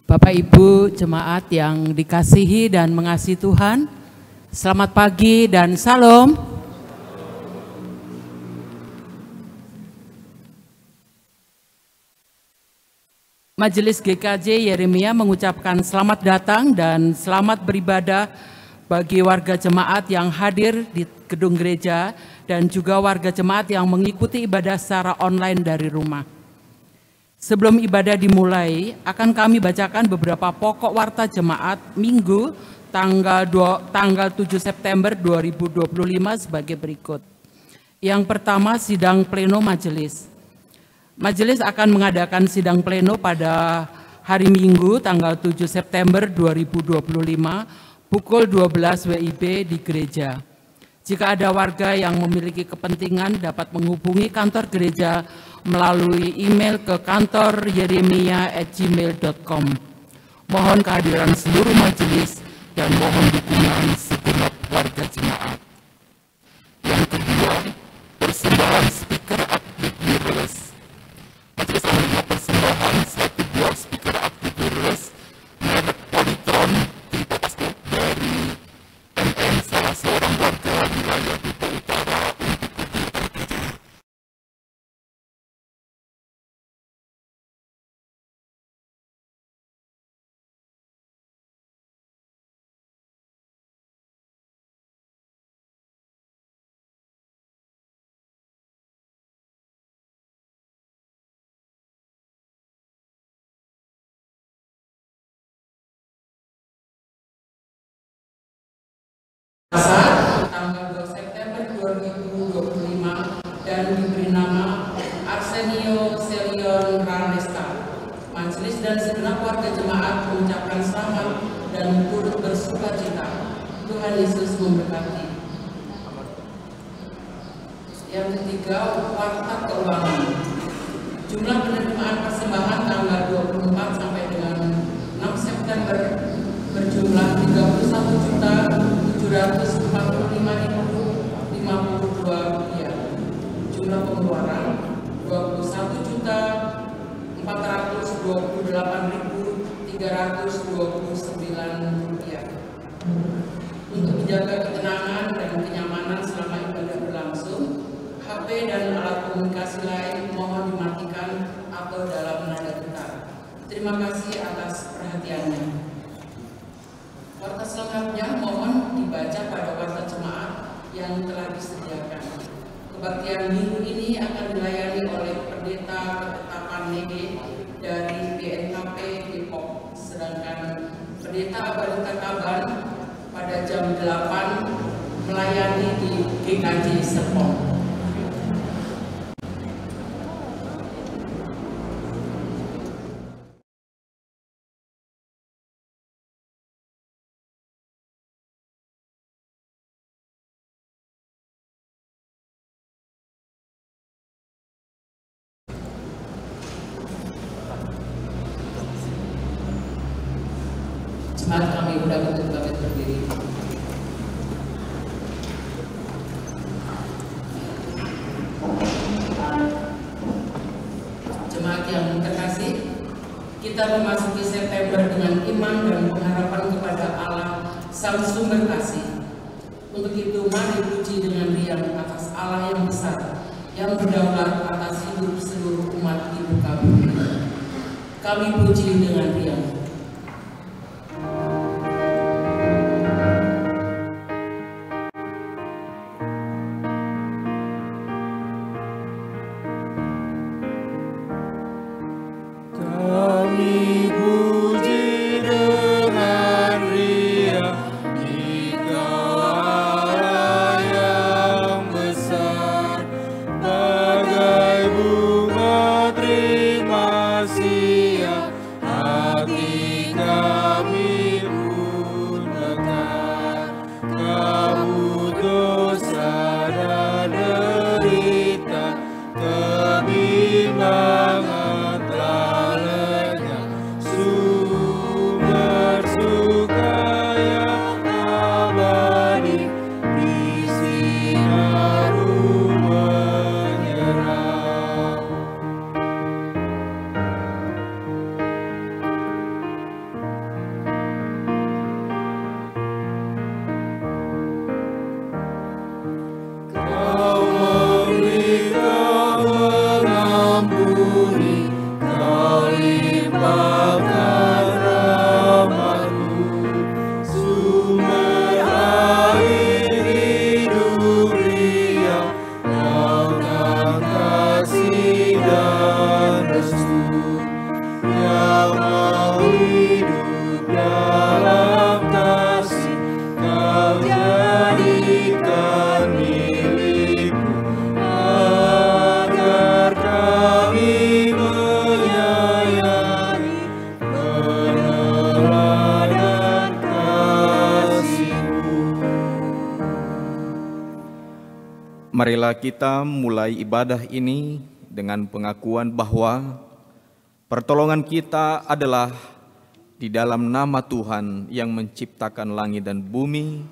Bapak Ibu jemaat yang dikasihi dan mengasihi Tuhan, selamat pagi dan salam. Majelis GKJ Yeremia mengucapkan selamat datang dan selamat beribadah bagi warga jemaat yang hadir di gedung gereja dan juga warga jemaat yang mengikuti ibadah secara online dari rumah. Sebelum ibadah dimulai, akan kami bacakan beberapa pokok warta jemaat Minggu tanggal 7 September 2025 sebagai berikut. Yang pertama, sidang pleno majelis. Majelis akan mengadakan sidang pleno pada hari Minggu tanggal 7 September 2025 pukul 12 WIB di gereja. Jika ada warga yang memiliki kepentingan dapat menghubungi kantor gereja melalui email ke kantor.yeremia@gmail.com. Mohon kehadiran seluruh majelis dan mohon dukungan segenap warga jemaat. Yang kedua, persembahan speaker aktif wireless. Majelis menerima persembahan 1 buah speaker aktif wireless merek Polytron Tripodcast dari MM, salah seorang warga wilayah Duku Utara untuk kegiatan gereja. Tanggal 2 September 2025 dan diberi nama Arsenio Celion Ranesta. Majelis dan segenap warga jemaat mengucapkan selamat dan turut bersuka cita. Tuhan Yesus memberkati. Yang ketiga, warta keuangan. Jumlah penerimaan persembahan tanggal 24 sampai dengan 6 September berjumlah 31.745.052 rupiah. Jumlah pengeluaran 21.428.329 rupiah. Untuk menjaga ketenangan dan kenyamanan selama ibadah berlangsung, HP dan alat komunikasi lain mohon dimatikan atau dalam nada getar. Terima kasih atas perhatiannya. Warta selengkapnya mohon dibaca pada warta jemaat yang telah disediakan. Kebaktian minggu ini akan dilayani oleh Pendeta Ketetapan Nege dari BNKP Depok, sedangkan Pendeta Abarita Kaban pada jam 8 melayani di GKJ Serpong. Jemaat kami undang untuk bangkit berdiri. Jemaat yang terkasih, kita memasuki September dengan iman dan pengharapan kepada Allah Sang Sumber Kasih. Untuk itu, mari puji dengan riang atas Allah yang besar, yang berdaulat atas hidup seluruh umat di muka bumi. Kami puji dengan riang. Hati Marilah kita mulai ibadah ini dengan pengakuan bahwa pertolongan kita adalah di dalam nama Tuhan yang menciptakan langit dan bumi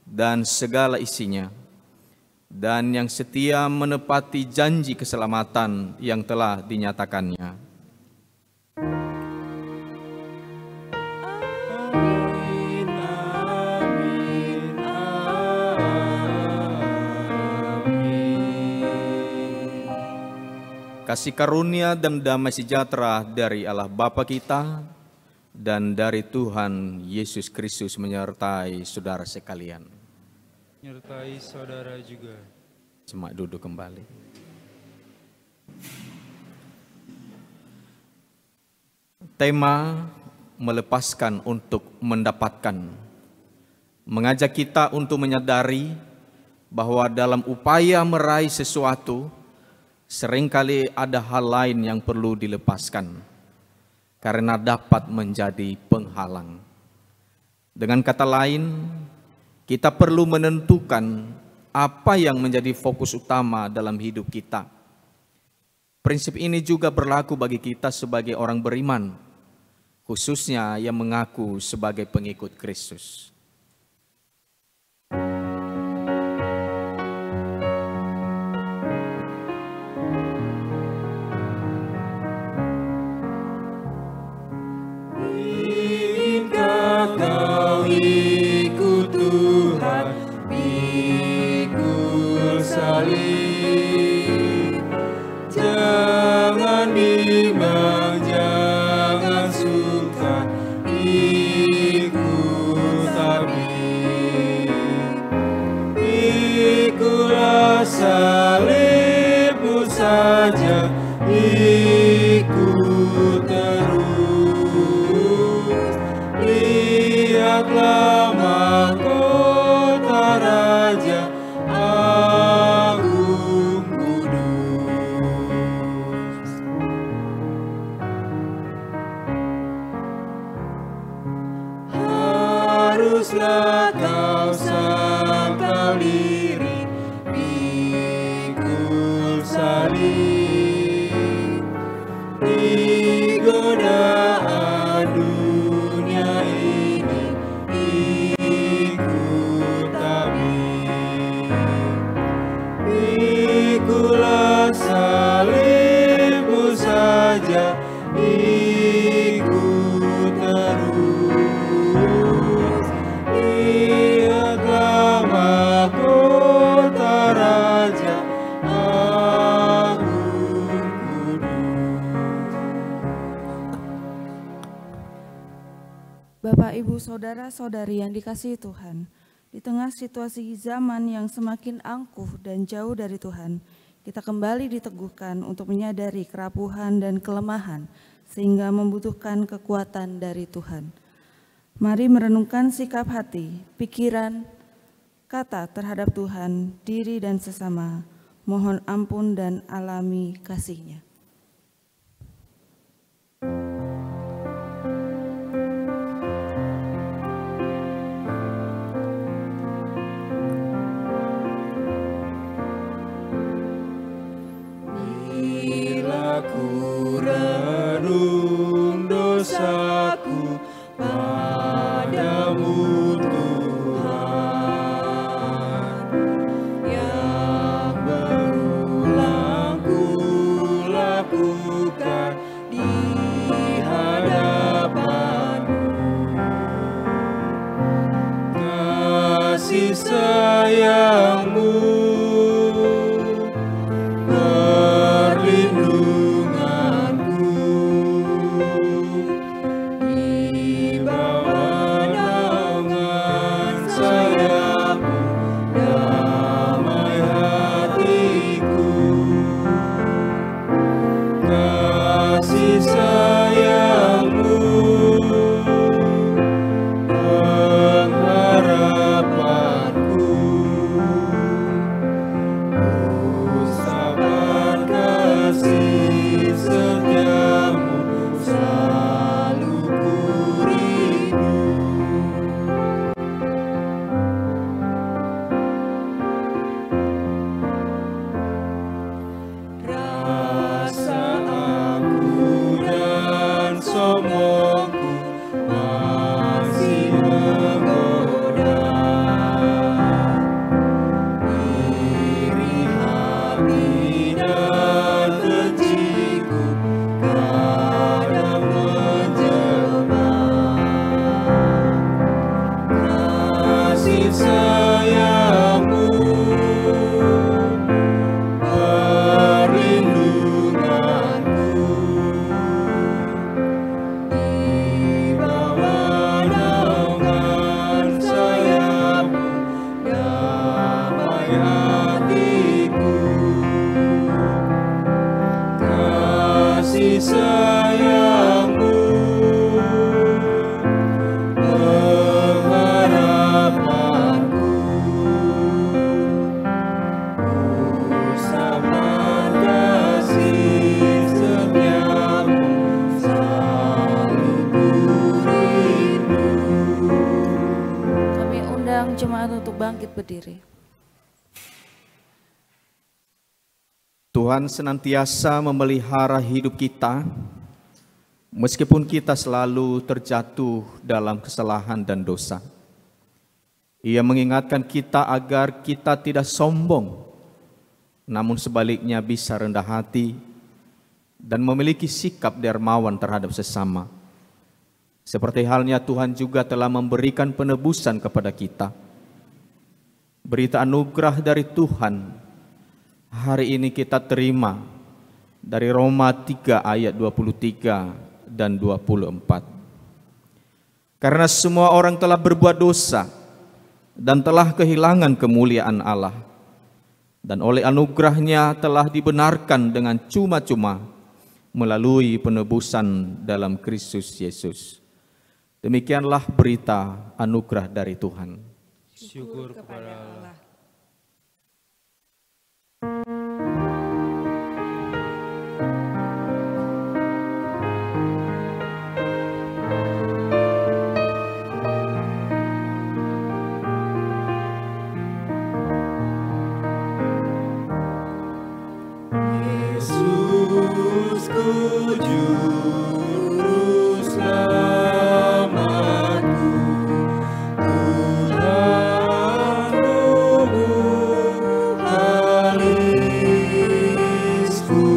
dan segala isinya, dan yang setia menepati janji keselamatan yang telah dinyatakannya. Kasih karunia dan damai sejahtera dari Allah Bapa kita dan dari Tuhan Yesus Kristus menyertai saudara sekalian. Menyertai saudara juga. Semak duduk kembali. Tema melepaskan untuk mendapatkan mengajak kita untuk menyadari bahwa dalam upaya meraih sesuatu, seringkali ada hal lain yang perlu dilepaskan karena dapat menjadi penghalang. Dengan kata lain, kita perlu menentukan apa yang menjadi fokus utama dalam hidup kita. Prinsip ini juga berlaku bagi kita sebagai orang beriman, khususnya yang mengaku sebagai pengikut Kristus. Jangan bimbang, jangan suka, ikut kami. Pikulah salibmu saja, ikut terus. Lihatlah mahkota Raja Agung Kudus. Haruslah kau sangkal diri, pikul salib, di godaan dunia ini, ikut kami. Pikulah salibmu saja, ikut terus. Lihatlah mahkota Raja Agung Kudus. Bapak, Ibu, Saudara-saudari yang dikasihi Tuhan, di tengah situasi zaman yang semakin angkuh dan jauh dari Tuhan, kita kembali diteguhkan untuk menyadari kerapuhan dan kelemahan, sehingga membutuhkan kekuatan dari Tuhan. Mari merenungkan sikap hati, pikiran, kata terhadap Tuhan, diri dan sesama. Mohon ampun dan alami kasih-Nya. Bila ku renung dosaku padamu Tuhan, yang berulang ku lakukan di hadapanmu. Kasih sayangmu, perlindunganku, di bawah naungan sayapmu, damai hatiku. Kasih sayangmu, pengharapanku. jemaat untuk bangkit berdiri. Tuhan senantiasa memelihara hidup kita, meskipun kita selalu terjatuh dalam kesalahan dan dosa. Ia mengingatkan kita agar kita tidak sombong, namun sebaliknya bisa rendah hati dan memiliki sikap dermawan terhadap sesama. Seperti halnya Tuhan juga telah memberikan penebusan kepada kita. Berita anugerah dari Tuhan hari ini kita terima dari Roma 3 ayat 23 dan 24. Karena semua orang telah berbuat dosa dan telah kehilangan kemuliaan Allah, dan oleh anugerahnya telah dibenarkan dengan cuma-cuma melalui penebusan dalam Kristus Yesus. Demikianlah berita anugerah dari Tuhan. Syukur kepada Allah. Yesusku juru selamatku, Tuhanku alisku,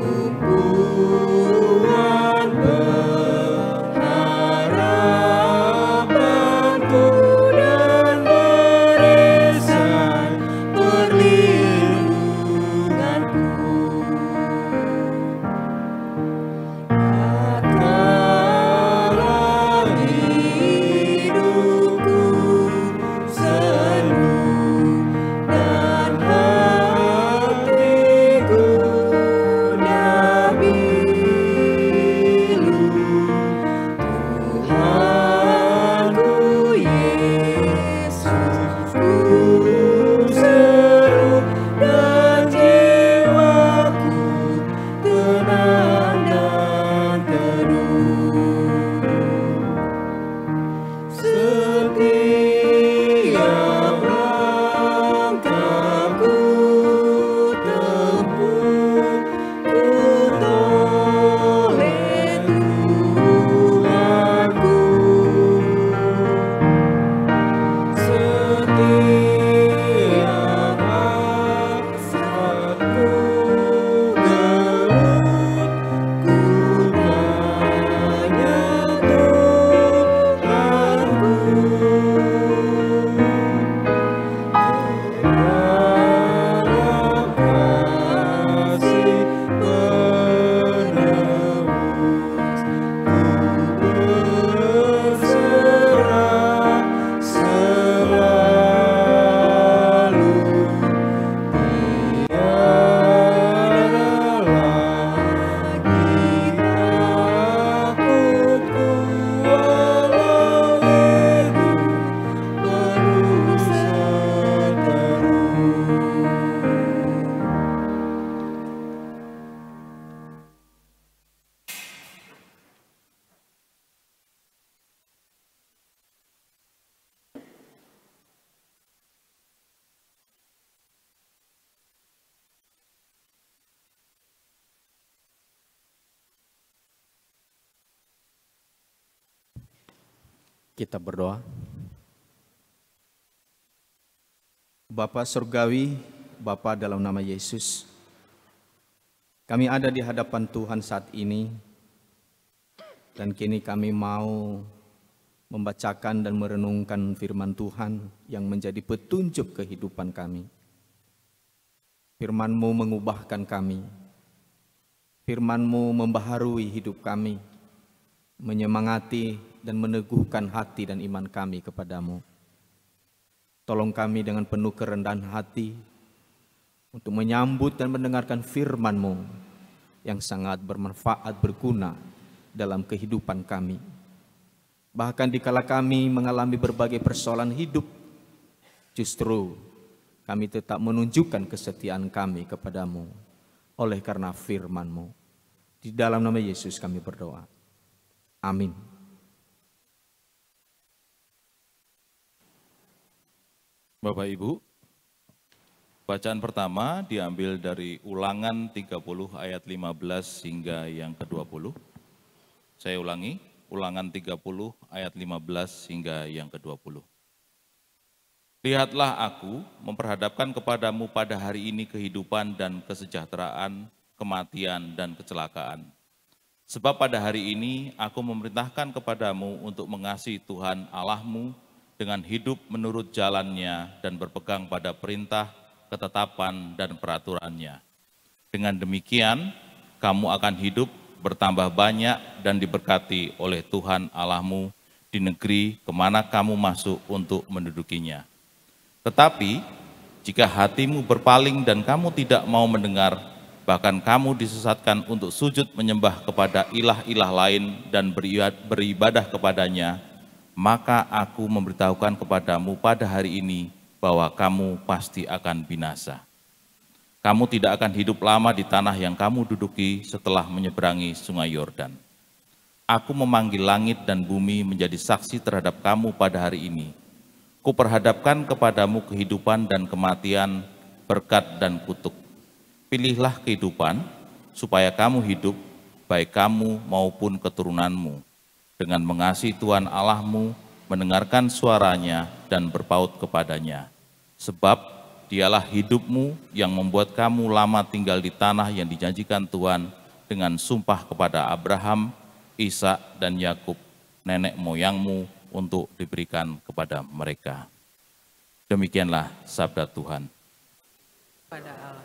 tumpuan pengharapanku dan barisan perlindunganku. Tatkala hidupku sendu dan hatiku dabilu, Tuhanku Yesus ku seru dan jiwaku tenang dan teduh. Setiap langkahku tempuh, ku toleh Tuhanku. Setiap hasratku gelut, ku tanya Tuhanku. Dalam kasih penebus, ku berserah selalu. Tiada lagi takutku walau hidup penuh seteru. Kita berdoa. Bapa Surgawi, Bapa dalam nama Yesus, kami ada di hadapan Tuhan saat ini, dan kini kami mau membacakan dan merenungkan firman Tuhan yang menjadi petunjuk kehidupan kami. Firman-Mu mengubahkan kami, Firman-Mu membaharui hidup kami, menyemangati dan meneguhkan hati dan iman kami kepadamu. Tolong kami dengan penuh kerendahan hati untuk menyambut dan mendengarkan firman-Mu yang sangat bermanfaat, berguna dalam kehidupan kami. Bahkan dikala kami mengalami berbagai persoalan hidup, justru kami tetap menunjukkan kesetiaan kami kepadamu oleh karena firman-Mu. Di dalam nama Yesus kami berdoa. Amin. Bapak Ibu, bacaan pertama diambil dari Ulangan 30 ayat 15 hingga yang ke-20. Saya ulangi, Ulangan 30 ayat 15 hingga yang ke-20. Lihatlah aku memperhadapkan kepadamu pada hari ini kehidupan dan kesejahteraan, kematian dan kecelakaan. Sebab pada hari ini aku memerintahkan kepadamu untuk mengasihi Tuhan Allahmu dengan hidup menurut jalannya dan berpegang pada perintah, ketetapan, dan peraturannya. Dengan demikian, kamu akan hidup bertambah banyak dan diberkati oleh Tuhan Allahmu di negeri kemana kamu masuk untuk mendudukinya. Tetapi, jika hatimu berpaling dan kamu tidak mau mendengar, bahkan kamu disesatkan untuk sujud menyembah kepada ilah-ilah lain dan beribadah kepadanya, maka aku memberitahukan kepadamu pada hari ini bahwa kamu pasti akan binasa. Kamu tidak akan hidup lama di tanah yang kamu duduki setelah menyeberangi sungai Yordan. Aku memanggil langit dan bumi menjadi saksi terhadap kamu pada hari ini. Kuperhadapkan kepadamu kehidupan dan kematian, berkat dan kutuk. Pilihlah kehidupan, supaya kamu hidup, baik kamu maupun keturunanmu, dengan mengasihi Tuhan Allahmu, mendengarkan suaranya dan berpaut kepadanya. Sebab dialah hidupmu yang membuat kamu lama tinggal di tanah yang dijanjikan Tuhan dengan sumpah kepada Abraham, Ishak dan Yakub, nenek moyangmu, untuk diberikan kepada mereka. Demikianlah sabda Tuhan. Pada Allah.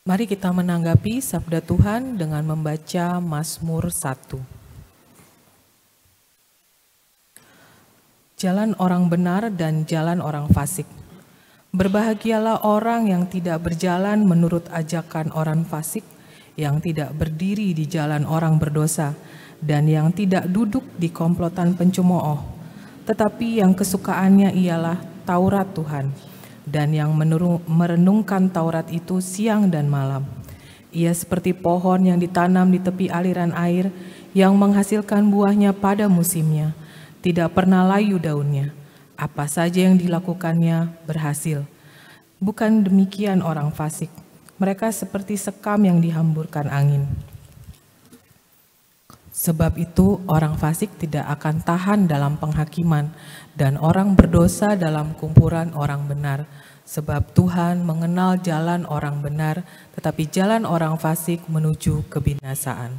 Mari kita menanggapi sabda Tuhan dengan membaca Mazmur 1. Jalan orang benar dan jalan orang fasik. Berbahagialah orang yang tidak berjalan menurut ajakan orang fasik, yang tidak berdiri di jalan orang berdosa, dan yang tidak duduk di komplotan pencemooh, tetapi yang kesukaannya ialah Taurat Tuhan, dan yang merenungkan Taurat itu siang dan malam. Ia seperti pohon yang ditanam di tepi aliran air, yang menghasilkan buahnya pada musimnya, tidak pernah layu daunnya. Apa saja yang dilakukannya berhasil. Bukan demikian orang fasik, mereka seperti sekam yang dihamburkan angin. Sebab itu orang fasik tidak akan tahan dalam penghakiman, dan orang berdosa dalam kumpulan orang benar. Sebab Tuhan mengenal jalan orang benar, tetapi jalan orang fasik menuju kebinasaan.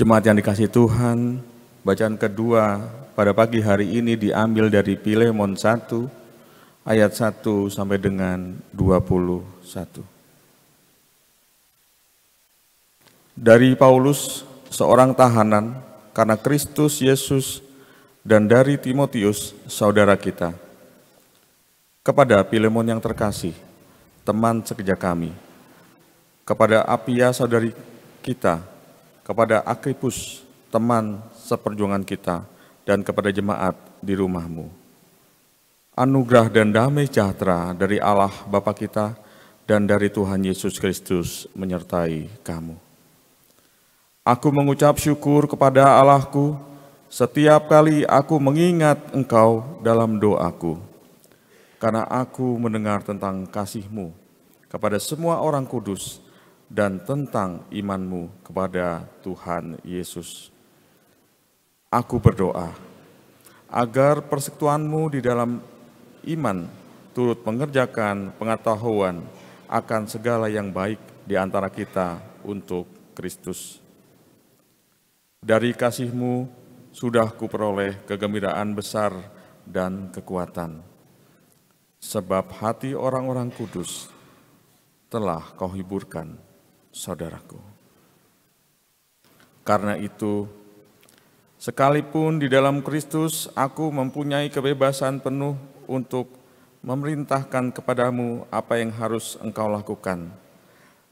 Jemaat yang dikasihi Tuhan, bacaan kedua pada pagi hari ini diambil dari Filemon 1, ayat 1 sampai dengan 21. Dari Paulus, seorang tahanan karena Kristus Yesus, dan dari Timotius, saudara kita, kepada Filemon yang terkasih, teman sekerja kami, kepada Apia saudari kita, kepada Akripus, teman seperjuangan kita, dan kepada jemaat di rumahmu. Anugerah dan damai sejahtera dari Allah Bapa kita dan dari Tuhan Yesus Kristus menyertai kamu. Aku mengucap syukur kepada Allahku setiap kali aku mengingat engkau dalam doaku, karena aku mendengar tentang kasih-Mu kepada semua orang kudus dan tentang iman-Mu kepada Tuhan Yesus. Aku berdoa agar persekutuan-Mu di dalam iman turut mengerjakan pengetahuan akan segala yang baik di antara kita untuk Kristus. Dari kasih-Mu sudah kuperoleh kegembiraan besar dan kekuatan, sebab hati orang-orang kudus telah Kau hiburkan, saudaraku. Karena itu, sekalipun di dalam Kristus aku mempunyai kebebasan penuh untuk memerintahkan kepadamu apa yang harus engkau lakukan,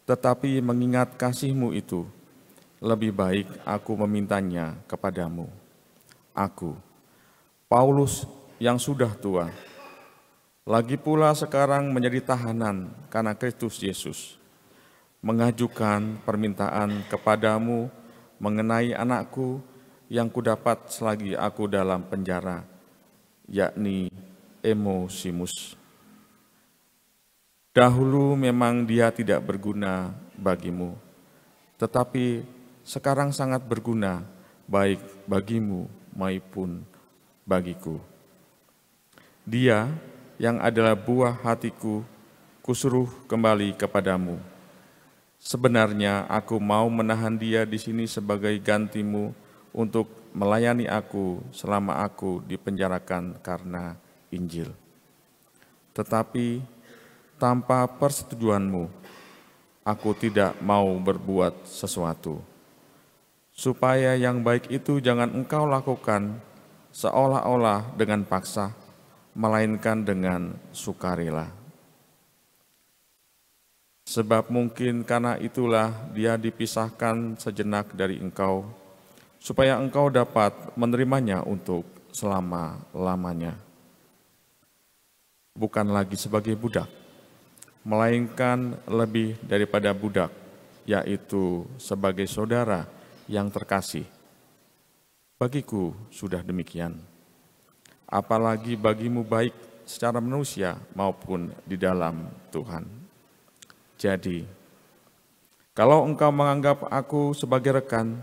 tetapi mengingat kasih-Mu itu, lebih baik aku memintanya kepadamu. Aku, Paulus yang sudah tua, lagi pula sekarang menjadi tahanan karena Kristus Yesus, mengajukan permintaan kepadamu mengenai anakku yang kudapat selagi aku dalam penjara, yakni Onesimus. Dahulu memang dia tidak berguna bagimu, tetapi sekarang sangat berguna baik bagimu maupun bagiku. Dia yang adalah buah hatiku, kusuruh kembali kepadamu. Sebenarnya aku mau menahan dia di sini sebagai gantimu untuk melayani aku selama aku dipenjarakan karena Injil. Tetapi tanpa persetujuanmu, aku tidak mau berbuat sesuatu. Supaya yang baik itu jangan engkau lakukan seolah-olah dengan paksa, melainkan dengan sukarela. Sebab mungkin karena itulah dia dipisahkan sejenak dari engkau, supaya engkau dapat menerimanya untuk selama-lamanya. Bukan lagi sebagai budak, melainkan lebih daripada budak, yaitu sebagai saudara yang terkasih. Bagiku sudah demikian, apalagi bagimu baik secara manusia maupun di dalam Tuhan. Jadi, kalau engkau menganggap aku sebagai rekan,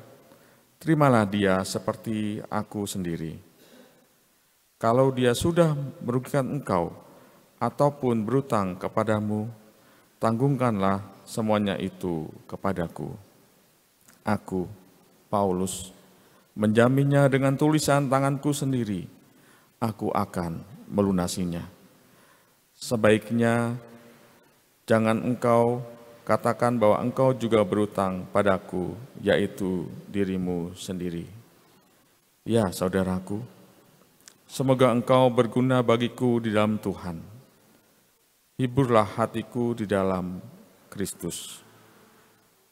terimalah dia seperti aku sendiri. Kalau dia sudah merugikan engkau ataupun berutang kepadamu, tanggungkanlah semuanya itu kepadaku. Aku, Paulus, menjaminnya dengan tulisan tanganku sendiri. Aku akan melunasinya. Sebaiknya jangan engkau katakan bahwa engkau juga berutang padaku, yaitu dirimu sendiri. Ya, saudaraku, semoga engkau berguna bagiku di dalam Tuhan. Hiburlah hatiku di dalam Kristus.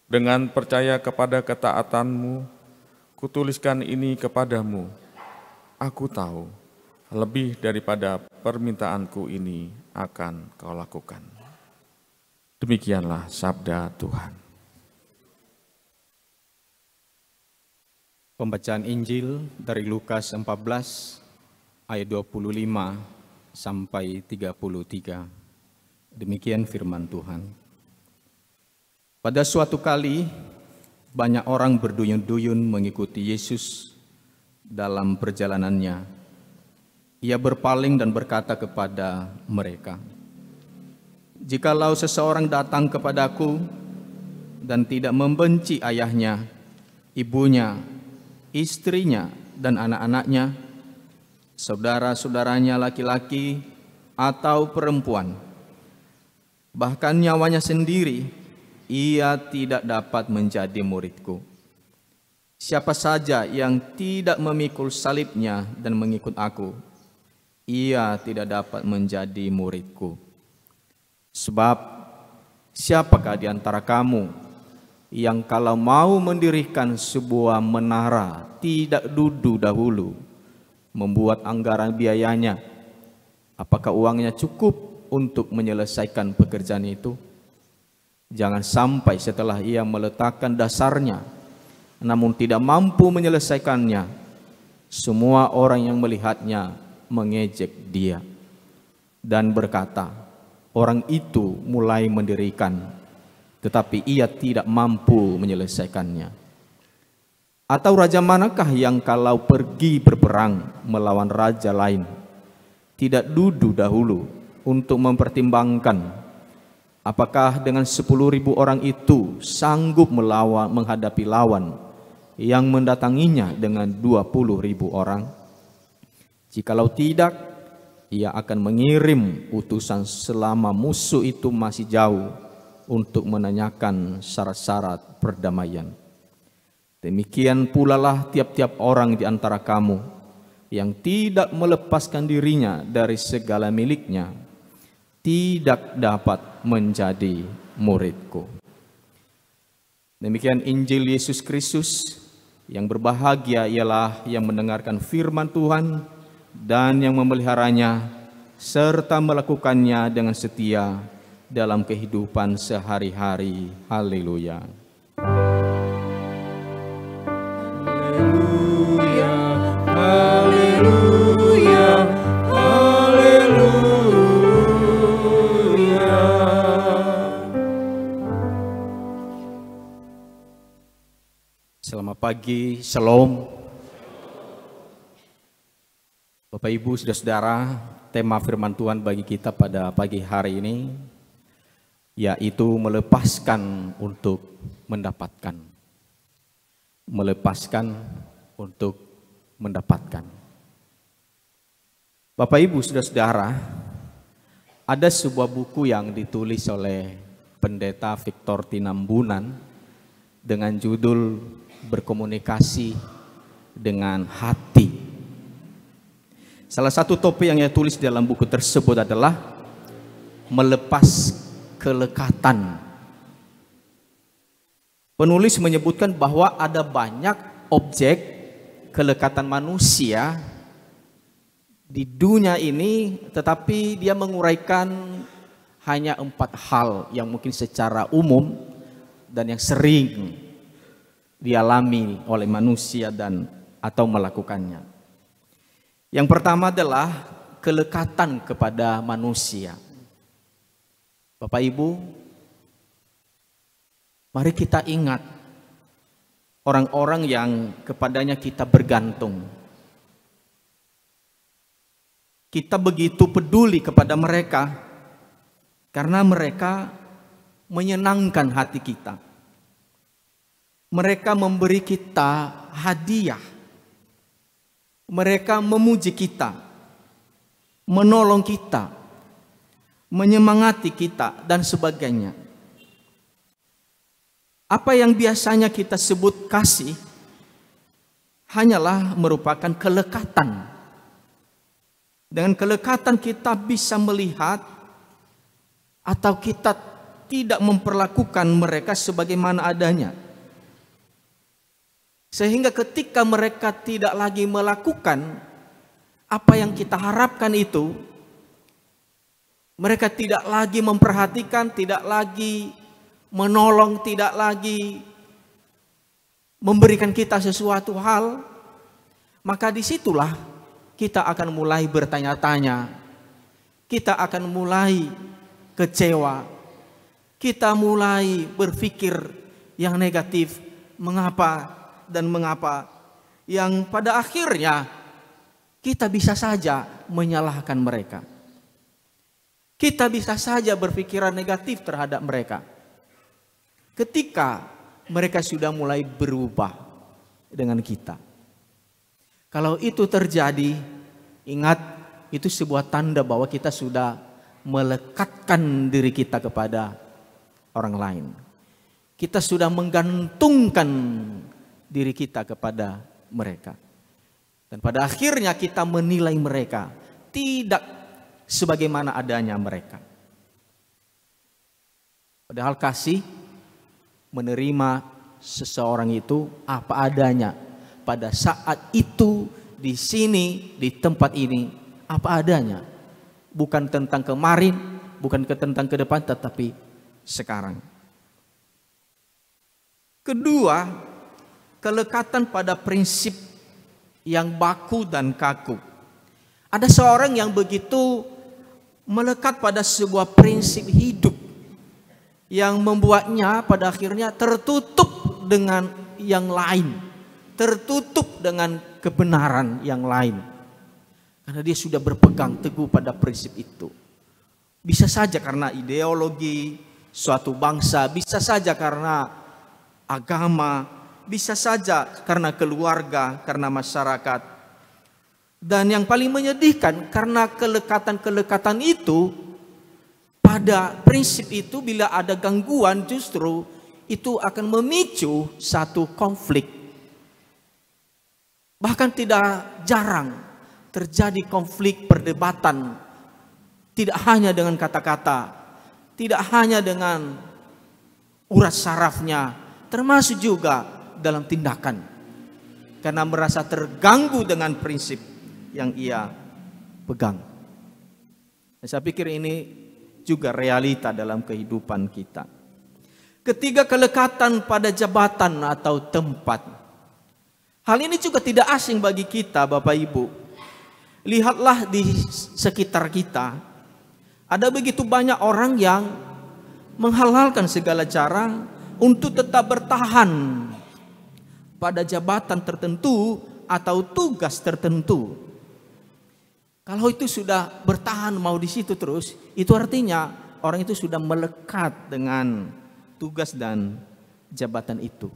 Dengan percaya kepada ketaatanmu, kutuliskan ini kepadamu. Aku tahu, lebih daripada permintaanku ini akan kau lakukan. Demikianlah sabda Tuhan. Pembacaan Injil dari Lukas 14 ayat 25 sampai 33. Demikian firman Tuhan. Pada suatu kali banyak orang berduyun-duyun mengikuti Yesus dalam perjalanannya. Ia berpaling dan berkata kepada mereka, "Jikalau seseorang datang kepadaku dan tidak membenci ayahnya, ibunya, istrinya, dan anak-anaknya, saudara-saudaranya laki-laki atau perempuan, bahkan nyawanya sendiri, ia tidak dapat menjadi muridku. Siapa saja yang tidak memikul salibnya dan mengikut aku, ia tidak dapat menjadi muridku. Sebab siapakah di antara kamu yang kalau mau mendirikan sebuah menara tidak duduk dahulu membuat anggaran biayanya? Apakah uangnya cukup untuk menyelesaikan pekerjaan itu? Jangan sampai setelah ia meletakkan dasarnya, namun tidak mampu menyelesaikannya, semua orang yang melihatnya mengejek dia dan berkata, orang itu mulai mendirikan, tetapi ia tidak mampu menyelesaikannya. Atau raja manakah yang kalau pergi berperang melawan raja lain, tidak duduk dahulu untuk mempertimbangkan apakah dengan 10.000 orang itu sanggup menghadapi lawan yang mendatanginya dengan 20.000 orang? Jikalau tidak, ia akan mengirim utusan selama musuh itu masih jauh untuk menanyakan syarat-syarat perdamaian. Demikian pula lah tiap-tiap orang di antara kamu yang tidak melepaskan dirinya dari segala miliknya, tidak dapat menjadi muridku." Demikian Injil Yesus Kristus. Yang berbahagia ialah yang mendengarkan firman Tuhan dan yang memeliharanya serta melakukannya dengan setia dalam kehidupan sehari-hari. Haleluya. Haleluya, haleluya, haleluya. Selamat pagi, shalom. Bapak Ibu, saudara-saudara, tema firman Tuhan bagi kita pada pagi hari ini yaitu melepaskan untuk mendapatkan. Melepaskan untuk mendapatkan. Bapak Ibu, saudara-saudara, ada sebuah buku yang ditulis oleh Pendeta Victor Tinambunan dengan judul Berkomunikasi dengan Hati. Salah satu topik yang ia tulis dalam buku tersebut adalah melepas kelekatan. Penulis menyebutkan bahwa ada banyak objek kelekatan manusia di dunia ini, tetapi dia menguraikan hanya 4 hal yang mungkin secara umum dan yang sering dialami oleh manusia dan atau melakukannya. Yang pertama adalah kelekatan kepada manusia. Bapak Ibu, mari kita ingat orang-orang yang kepadanya kita bergantung. Kita begitu peduli kepada mereka karena mereka menyenangkan hati kita. Mereka memberi kita hadiah. Mereka memuji kita, menolong kita, menyemangati kita, dan sebagainya. Apa yang biasanya kita sebut kasih hanyalah merupakan kelekatan. Dengan kelekatan kita bisa melihat atau kita tidak memperlakukan mereka sebagaimana adanya. Sehingga ketika mereka tidak lagi melakukan apa yang kita harapkan itu, mereka tidak lagi memperhatikan, tidak lagi menolong, tidak lagi memberikan kita sesuatu hal, maka disitulah kita akan mulai bertanya-tanya, kita akan mulai kecewa, kita mulai berpikir yang negatif, mengapa dan mengapa, yang pada akhirnya kita bisa saja menyalahkan mereka. Kita bisa saja berpikiran negatif terhadap mereka. Ketika mereka sudah mulai berubah dengan kita. Kalau itu terjadi, ingat itu sebuah tanda bahwa kita sudah melekatkan diri kita kepada orang lain. Kita sudah menggantungkan diri kita kepada mereka. Dan pada akhirnya kita menilai mereka tidak sebagaimana adanya mereka. Padahal kasih menerima seseorang itu apa adanya. Pada saat itu, di sini, di tempat ini, apa adanya. Bukan tentang kemarin, bukan tentang ke depan, tetapi sekarang. Kedua, kelekatan pada prinsip yang baku dan kaku. Ada seorang yang begitu melekat pada sebuah prinsip hidup yang membuatnya pada akhirnya tertutup dengan yang lain, tertutup dengan kebenaran yang lain. Karena dia sudah berpegang teguh pada prinsip itu. Bisa saja karena ideologi suatu bangsa, bisa saja karena agama, bisa saja karena keluarga, karena masyarakat. Dan yang paling menyedihkan, karena kelekatan-kelekatan itu, pada prinsip itu bila ada gangguan justru itu akan memicu satu konflik. Bahkan tidak jarang terjadi konflik perdebatan, tidak hanya dengan kata-kata, tidak hanya dengan urat sarafnya, termasuk juga dalam tindakan, karena merasa terganggu dengan prinsip yang ia pegang. Saya pikir ini juga realita dalam kehidupan kita. Ketiga, kelekatan pada jabatan atau tempat. Hal ini juga tidak asing bagi kita, Bapak Ibu. Lihatlah di sekitar kita, ada begitu banyak orang yang menghalalkan segala cara untuk tetap bertahan pada jabatan tertentu atau tugas tertentu. Kalau itu sudah bertahan mau di situ terus, itu artinya orang itu sudah melekat dengan tugas dan jabatan itu.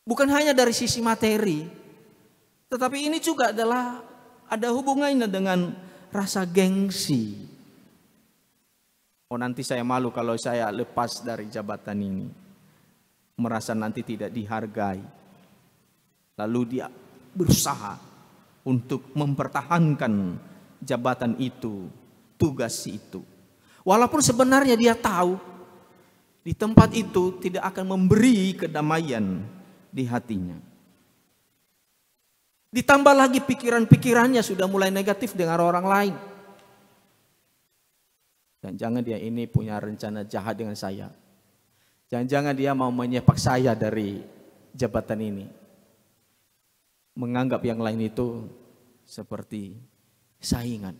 Bukan hanya dari sisi materi, tetapi ini juga adalah ada hubungannya dengan rasa gengsi. Oh, nanti saya malu kalau saya lepas dari jabatan ini. Merasa nanti tidak dihargai. Lalu dia berusaha untuk mempertahankan jabatan itu, tugas itu. Walaupun sebenarnya dia tahu di tempat itu tidak akan memberi kedamaian di hatinya. Ditambah lagi pikiran-pikirannya sudah mulai negatif dengan orang lain. Dan jangan dia ini punya rencana jahat dengan saya. Jangan-jangan dia mau menyepak saya dari jabatan ini. Menganggap yang lain itu seperti saingan.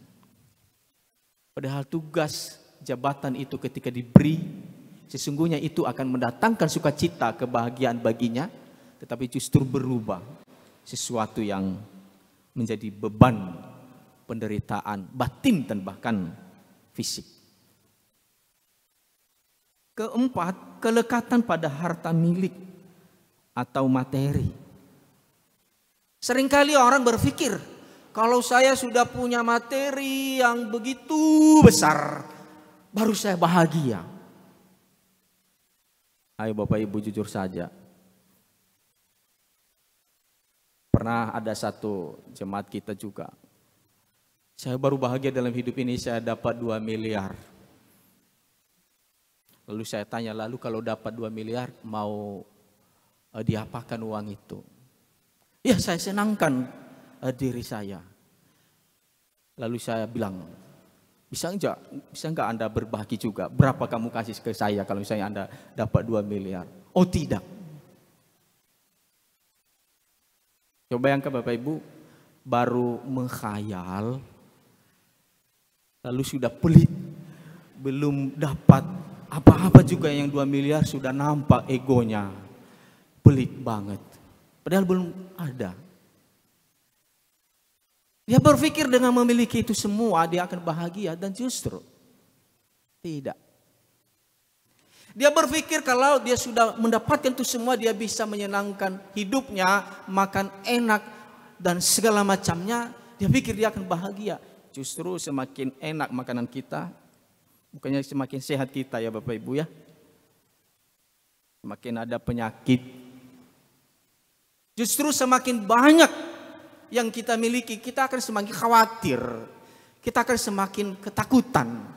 Padahal tugas jabatan itu ketika diberi, sesungguhnya itu akan mendatangkan sukacita, kebahagiaan baginya. Tetapi justru berubah sesuatu yang menjadi beban, penderitaan, batin dan bahkan fisik. Keempat, kelekatan pada harta milik atau materi. Seringkali orang berpikir, kalau saya sudah punya materi yang begitu besar, baru saya bahagia. Ayo Bapak Ibu jujur saja. Pernah ada satu jemaat kita juga. Saya baru bahagia dalam hidup ini, saya dapat 2 miliar. Lalu saya tanya, lalu kalau dapat 2 miliar mau diapakan uang itu? Ya, saya senangkan diri saya. Lalu saya bilang, bisa enggak Anda berbagi juga? Berapa kamu kasih ke saya kalau misalnya Anda dapat 2 miliar? Oh tidak. Coba bayangkan Bapak Ibu, baru menghayal, lalu sudah pelit, belum dapat apa-apa juga yang 2 miliar sudah nampak egonya. Pelit banget. Padahal belum ada. Dia berpikir dengan memiliki itu semua dia akan bahagia, dan justru tidak. Dia berpikir kalau dia sudah mendapatkan itu semua dia bisa menyenangkan hidupnya, makan enak dan segala macamnya. Dia pikir dia akan bahagia. Justru semakin enak makanan kita, bukannya semakin sehat kita ya Bapak Ibu ya. Semakin ada penyakit. Justru semakin banyak yang kita miliki, kita akan semakin khawatir. Kita akan semakin ketakutan.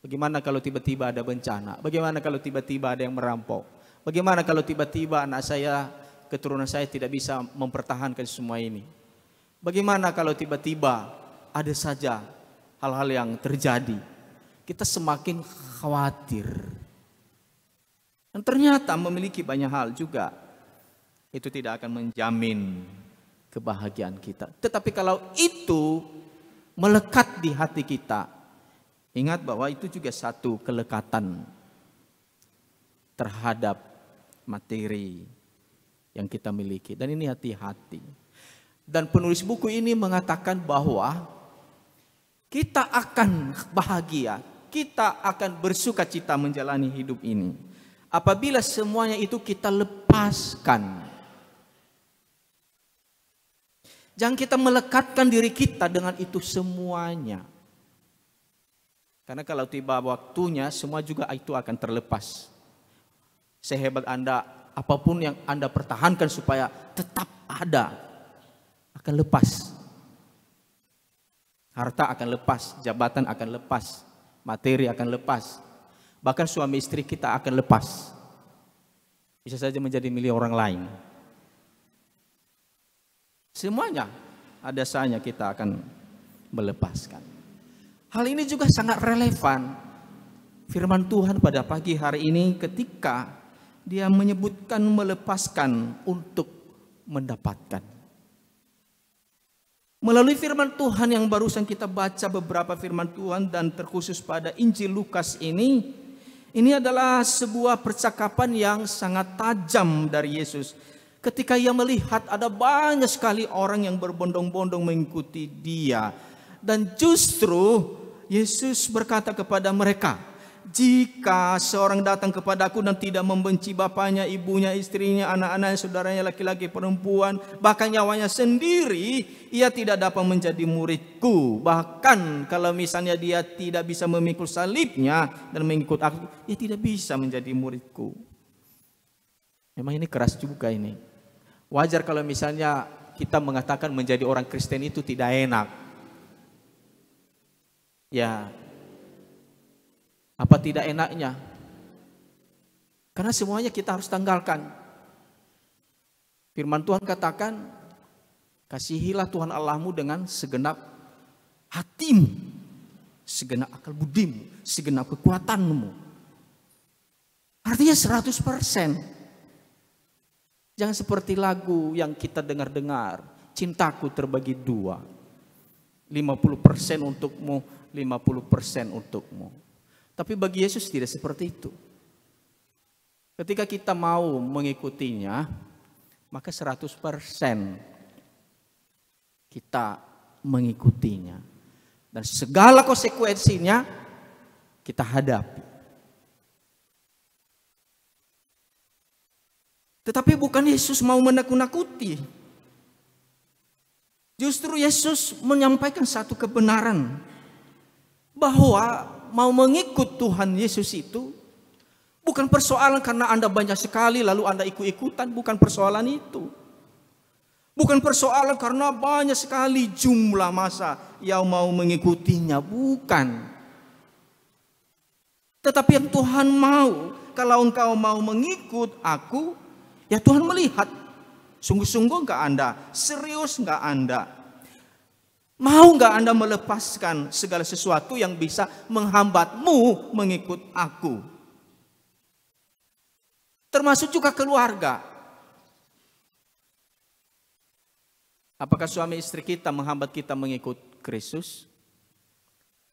Bagaimana kalau tiba-tiba ada bencana? Bagaimana kalau tiba-tiba ada yang merampok? Bagaimana kalau tiba-tiba anak saya, keturunan saya tidak bisa mempertahankan semua ini? Bagaimana kalau tiba-tiba ada saja hal-hal yang terjadi? Kita semakin khawatir. Dan ternyata memiliki banyak hal juga, itu tidak akan menjamin kebahagiaan kita. Tetapi kalau itu melekat di hati kita, ingat bahwa itu juga satu kelekatan terhadap materi yang kita miliki. Dan ini hati-hati. Dan penulis buku ini mengatakan bahwa kita akan bahagia, kita akan bersuka cita menjalani hidup ini apabila semuanya itu kita lepaskan. Jangan kita melekatkan diri kita dengan itu semuanya. Karena kalau tiba waktunya semua juga itu akan terlepas. Sehebat Anda, apapun yang Anda pertahankan supaya tetap ada, akan lepas. Harta akan lepas, jabatan akan lepas, materi akan lepas. Bahkan suami istri kita akan lepas. Bisa saja menjadi milik orang lain. Semuanya ada saatnya kita akan melepaskan. Hal ini juga sangat relevan firman Tuhan pada pagi hari ini ketika dia menyebutkan melepaskan untuk mendapatkan. Melalui firman Tuhan yang barusan kita baca beberapa firman Tuhan dan terkhusus pada Injil Lukas ini adalah sebuah percakapan yang sangat tajam dari Yesus. Ketika ia melihat ada banyak sekali orang yang berbondong-bondong mengikuti dia. Dan justru Yesus berkata kepada mereka, jika seorang datang kepadaku dan tidak membenci bapaknya, ibunya, istrinya, anak-anaknya, saudaranya, laki-laki, perempuan, bahkan nyawanya sendiri, ia tidak dapat menjadi muridku. Bahkan kalau misalnya dia tidak bisa memikul salibnya dan mengikut aku, ia tidak bisa menjadi muridku. Memang ini keras juga ini. Wajar kalau misalnya kita mengatakan menjadi orang Kristen itu tidak enak. Ya, apa tidak enaknya? Karena semuanya kita harus tanggalkan. Firman Tuhan katakan, kasihilah Tuhan Allahmu dengan segenap hatimu, segenap akal budimu, segenap kekuatanmu. Artinya 100%. Jangan seperti lagu yang kita dengar-dengar, cintaku terbagi dua. 50% untukmu, 50% untukmu. Tapi bagi Yesus tidak seperti itu. Ketika kita mau mengikutinya, maka 100% kita mengikutinya. Dan segala konsekuensinya kita hadapi. Tetapi bukan Yesus mau menakut-nakuti. Justru Yesus menyampaikan satu kebenaran. Bahwa mau mengikut Tuhan Yesus itu bukan persoalan karena Anda banyak sekali lalu Anda ikut-ikutan. Bukan persoalan itu. Bukan persoalan karena banyak sekali jumlah massa yang mau mengikutinya. Bukan. Tetapi yang Tuhan mau, kalau engkau mau mengikut aku, ya Tuhan melihat. Sungguh-sungguh enggak Anda? Serius enggak Anda? Mau enggak Anda melepaskan segala sesuatu yang bisa menghambatmu mengikut aku? Termasuk juga keluarga. Apakah suami istri kita menghambat kita mengikut Kristus?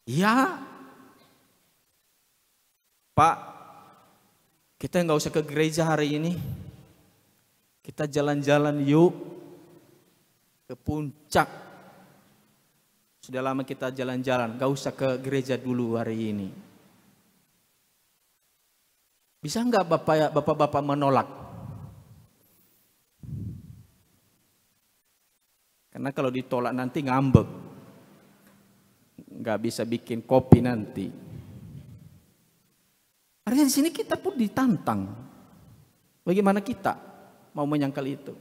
Ya. Pak, kita enggak usah ke gereja hari ini. Kita jalan-jalan yuk ke puncak. Sudah lama kita jalan-jalan, gak usah ke gereja dulu hari ini. Bisa enggak bapak-bapak menolak? Karena kalau ditolak nanti ngambek. Gak bisa bikin kopi nanti. Artinya di sini kita pun ditantang. Bagaimana kita mau menyangkal itu?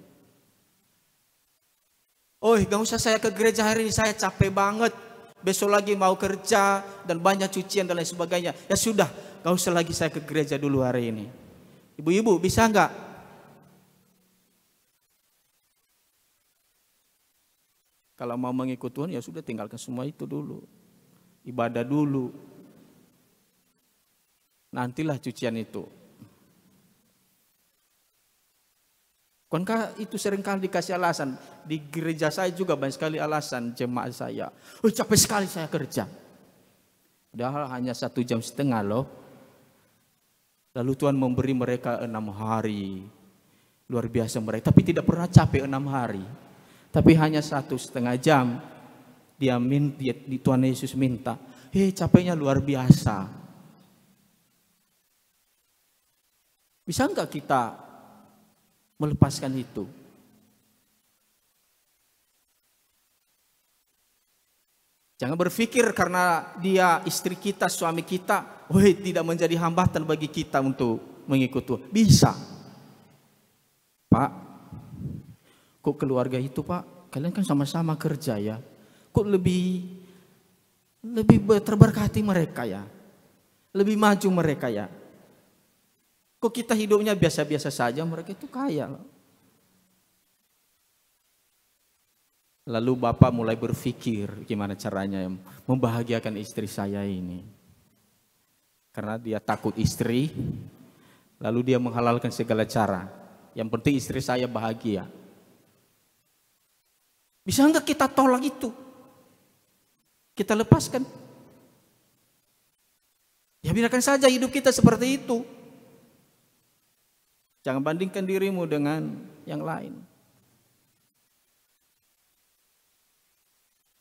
Oh, gak usah saya ke gereja hari ini, saya capek banget. Besok lagi mau kerja dan banyak cucian dan lain sebagainya. Ya sudah, gak usah lagi saya ke gereja dulu hari ini. Ibu-ibu bisa enggak? Kalau mau mengikut Tuhan ya sudah tinggalkan semua itu dulu. Ibadah dulu. Nantilah cucian itu. Bukankah itu seringkali dikasih alasan? Di gereja saya juga banyak sekali alasan jemaat saya. Oh, capek sekali saya kerja. Padahal hanya 1,5 jam loh. Lalu Tuhan memberi mereka 6 hari. Luar biasa mereka. Tapi tidak pernah capek 6 hari. Tapi hanya 1,5 jam. Tuhan Yesus minta. Capeknya luar biasa. Bisa enggak kita melepaskan itu? Jangan berpikir karena dia istri kita, suami kita, tidak menjadi hambatan bagi kita untuk mengikut Tuhan. Bisa. Pak, kok keluarga itu Pak, kalian kan sama-sama kerja ya. Kok lebih terberkati mereka ya. Lebih maju mereka ya. Kok kita hidupnya biasa-biasa saja, mereka itu kaya. Lalu bapak mulai berpikir gimana caranya membahagiakan istri saya ini. Karena dia takut istri, lalu dia menghalalkan segala cara. Yang penting istri saya bahagia. Bisa enggak kita tolak itu? Kita lepaskan. Ya biarkan saja hidup kita seperti itu. Jangan bandingkan dirimu dengan yang lain.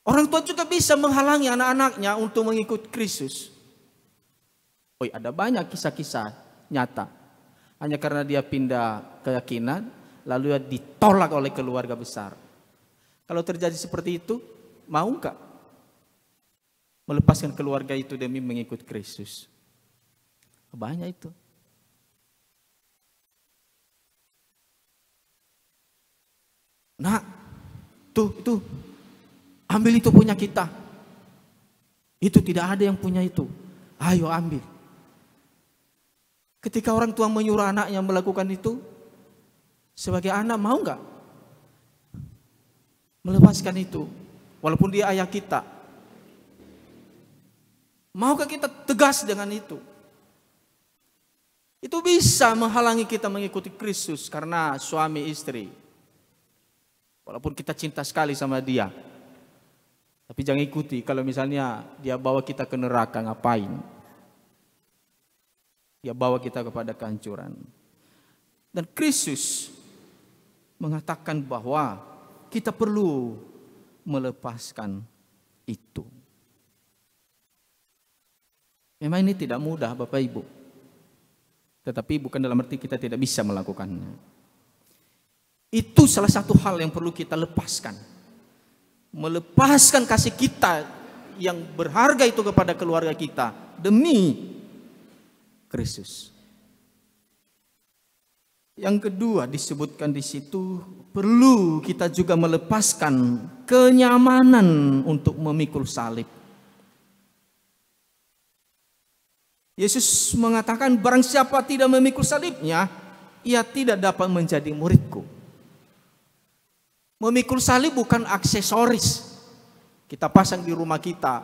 Orang tua juga bisa menghalangi anak-anaknya untuk mengikut Kristus. Oh, ada banyak kisah-kisah nyata. Hanya karena dia pindah keyakinan, lalu dia ditolak oleh keluarga besar. Kalau terjadi seperti itu, mau enggak melepaskan keluarga itu demi mengikut Kristus? Banyak itu. Nah, tuh. Ambil itu punya kita. Itu tidak ada yang punya itu. Ayo ambil. Ketika orang tua menyuruh anaknya melakukan itu, sebagai anak mau enggak melepaskan itu? Walaupun dia ayah kita. Maukah kita tegas dengan itu? Itu bisa menghalangi kita mengikuti Kristus karena suami istri. Walaupun kita cinta sekali sama dia. Tapi jangan ikuti kalau misalnya dia bawa kita ke neraka, ngapain? Dia bawa kita kepada kehancuran. Dan Kristus mengatakan bahwa kita perlu melepaskan itu. Memang ini tidak mudah Bapak Ibu. Tetapi bukan dalam arti kita tidak bisa melakukannya. Itu salah satu hal yang perlu kita lepaskan. Melepaskan kasih kita yang berharga itu kepada keluarga kita demi Kristus. Yang kedua disebutkan di situ, perlu kita juga melepaskan kenyamanan untuk memikul salib. Yesus mengatakan, barang siapa tidak memikul salibnya, ia tidak dapat menjadi muridku. Memikul salib bukan aksesoris. Kita pasang di rumah kita.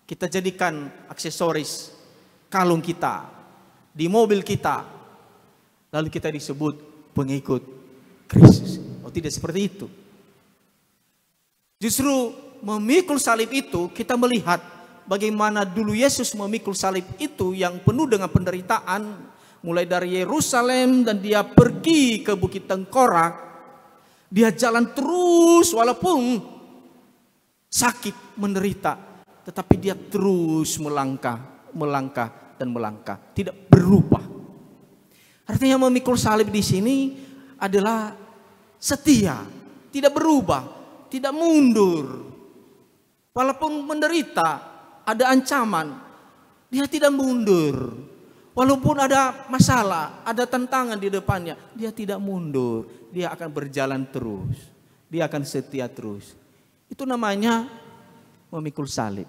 Kita jadikan aksesoris kalung kita, di mobil kita. Lalu kita disebut pengikut Kristus. Oh, tidak seperti itu. Justru memikul salib itu kita melihat bagaimana dulu Yesus memikul salib itu yang penuh dengan penderitaan. Mulai dari Yerusalem dan dia pergi ke Bukit Tengkorak. Dia jalan terus walaupun sakit, menderita. Tetapi dia terus melangkah dan melangkah. Tidak berubah. Artinya memikul salib di sini adalah setia. Tidak berubah, tidak mundur. Walaupun menderita, ada ancaman. Dia tidak mundur. Walaupun ada masalah, ada tantangan di depannya, dia tidak mundur. Dia akan berjalan terus. Dia akan setia terus. Itu namanya memikul salib.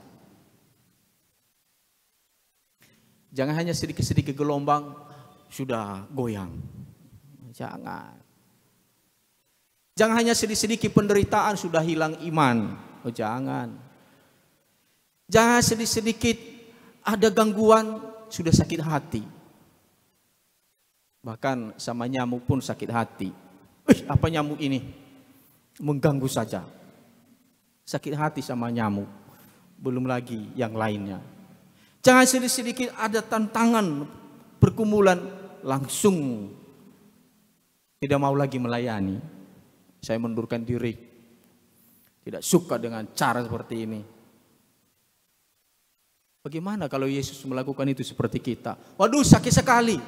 Jangan hanya sedikit-sedikit gelombang sudah goyang. Jangan. Jangan hanya sedikit-sedikit penderitaan sudah hilang iman. Oh, jangan. Jangan sedikit-sedikit ada gangguan sudah sakit hati. Bahkan sama nyamuk pun sakit hati. Apa nyamuk ini? Mengganggu saja. Sakit hati sama nyamuk. Belum lagi yang lainnya. Jangan sedikit-sedikit ada tantangan pergumulan langsung tidak mau lagi melayani. Saya mundurkan diri. Tidak suka dengan cara seperti ini. Bagaimana kalau Yesus melakukan itu seperti kita? Waduh, sakit sekali.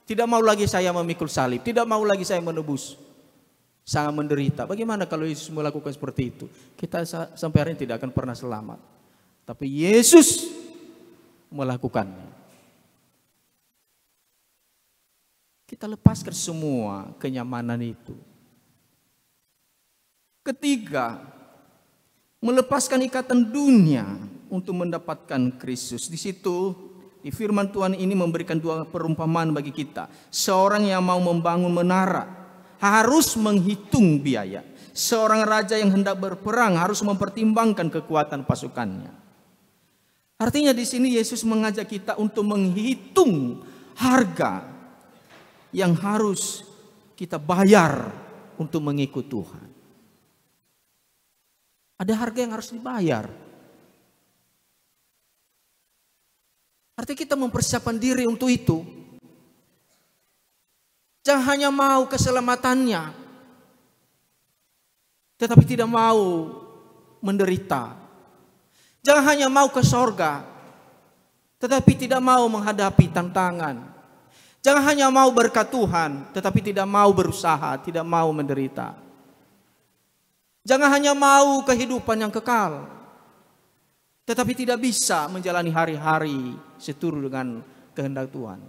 Tidak mau lagi saya memikul salib. Tidak mau lagi saya menebus. Sangat menderita. Bagaimana kalau Yesus melakukan seperti itu? Kita sampai hari ini tidak akan pernah selamat. Tapi Yesus melakukannya. Kita lepaskan semua kenyamanan itu. Ketiga, melepaskan ikatan dunia untuk mendapatkan Kristus. Di situ di firman Tuhan ini memberikan dua perumpamaan bagi kita. Seorang yang mau membangun menara harus menghitung biaya. Seorang raja yang hendak berperang harus mempertimbangkan kekuatan pasukannya. Artinya di sini Yesus mengajak kita untuk menghitung harga yang harus kita bayar untuk mengikut Tuhan. Ada harga yang harus dibayar. Artinya kita mempersiapkan diri untuk itu. Jangan hanya mau keselamatannya, tetapi tidak mau menderita. Jangan hanya mau ke sorga, tetapi tidak mau menghadapi tantangan. Jangan hanya mau berkat Tuhan, tetapi tidak mau berusaha, tidak mau menderita. Jangan hanya mau kehidupan yang kekal, tetapi tidak bisa menjalani hari-hari seturut dengan kehendak Tuhan.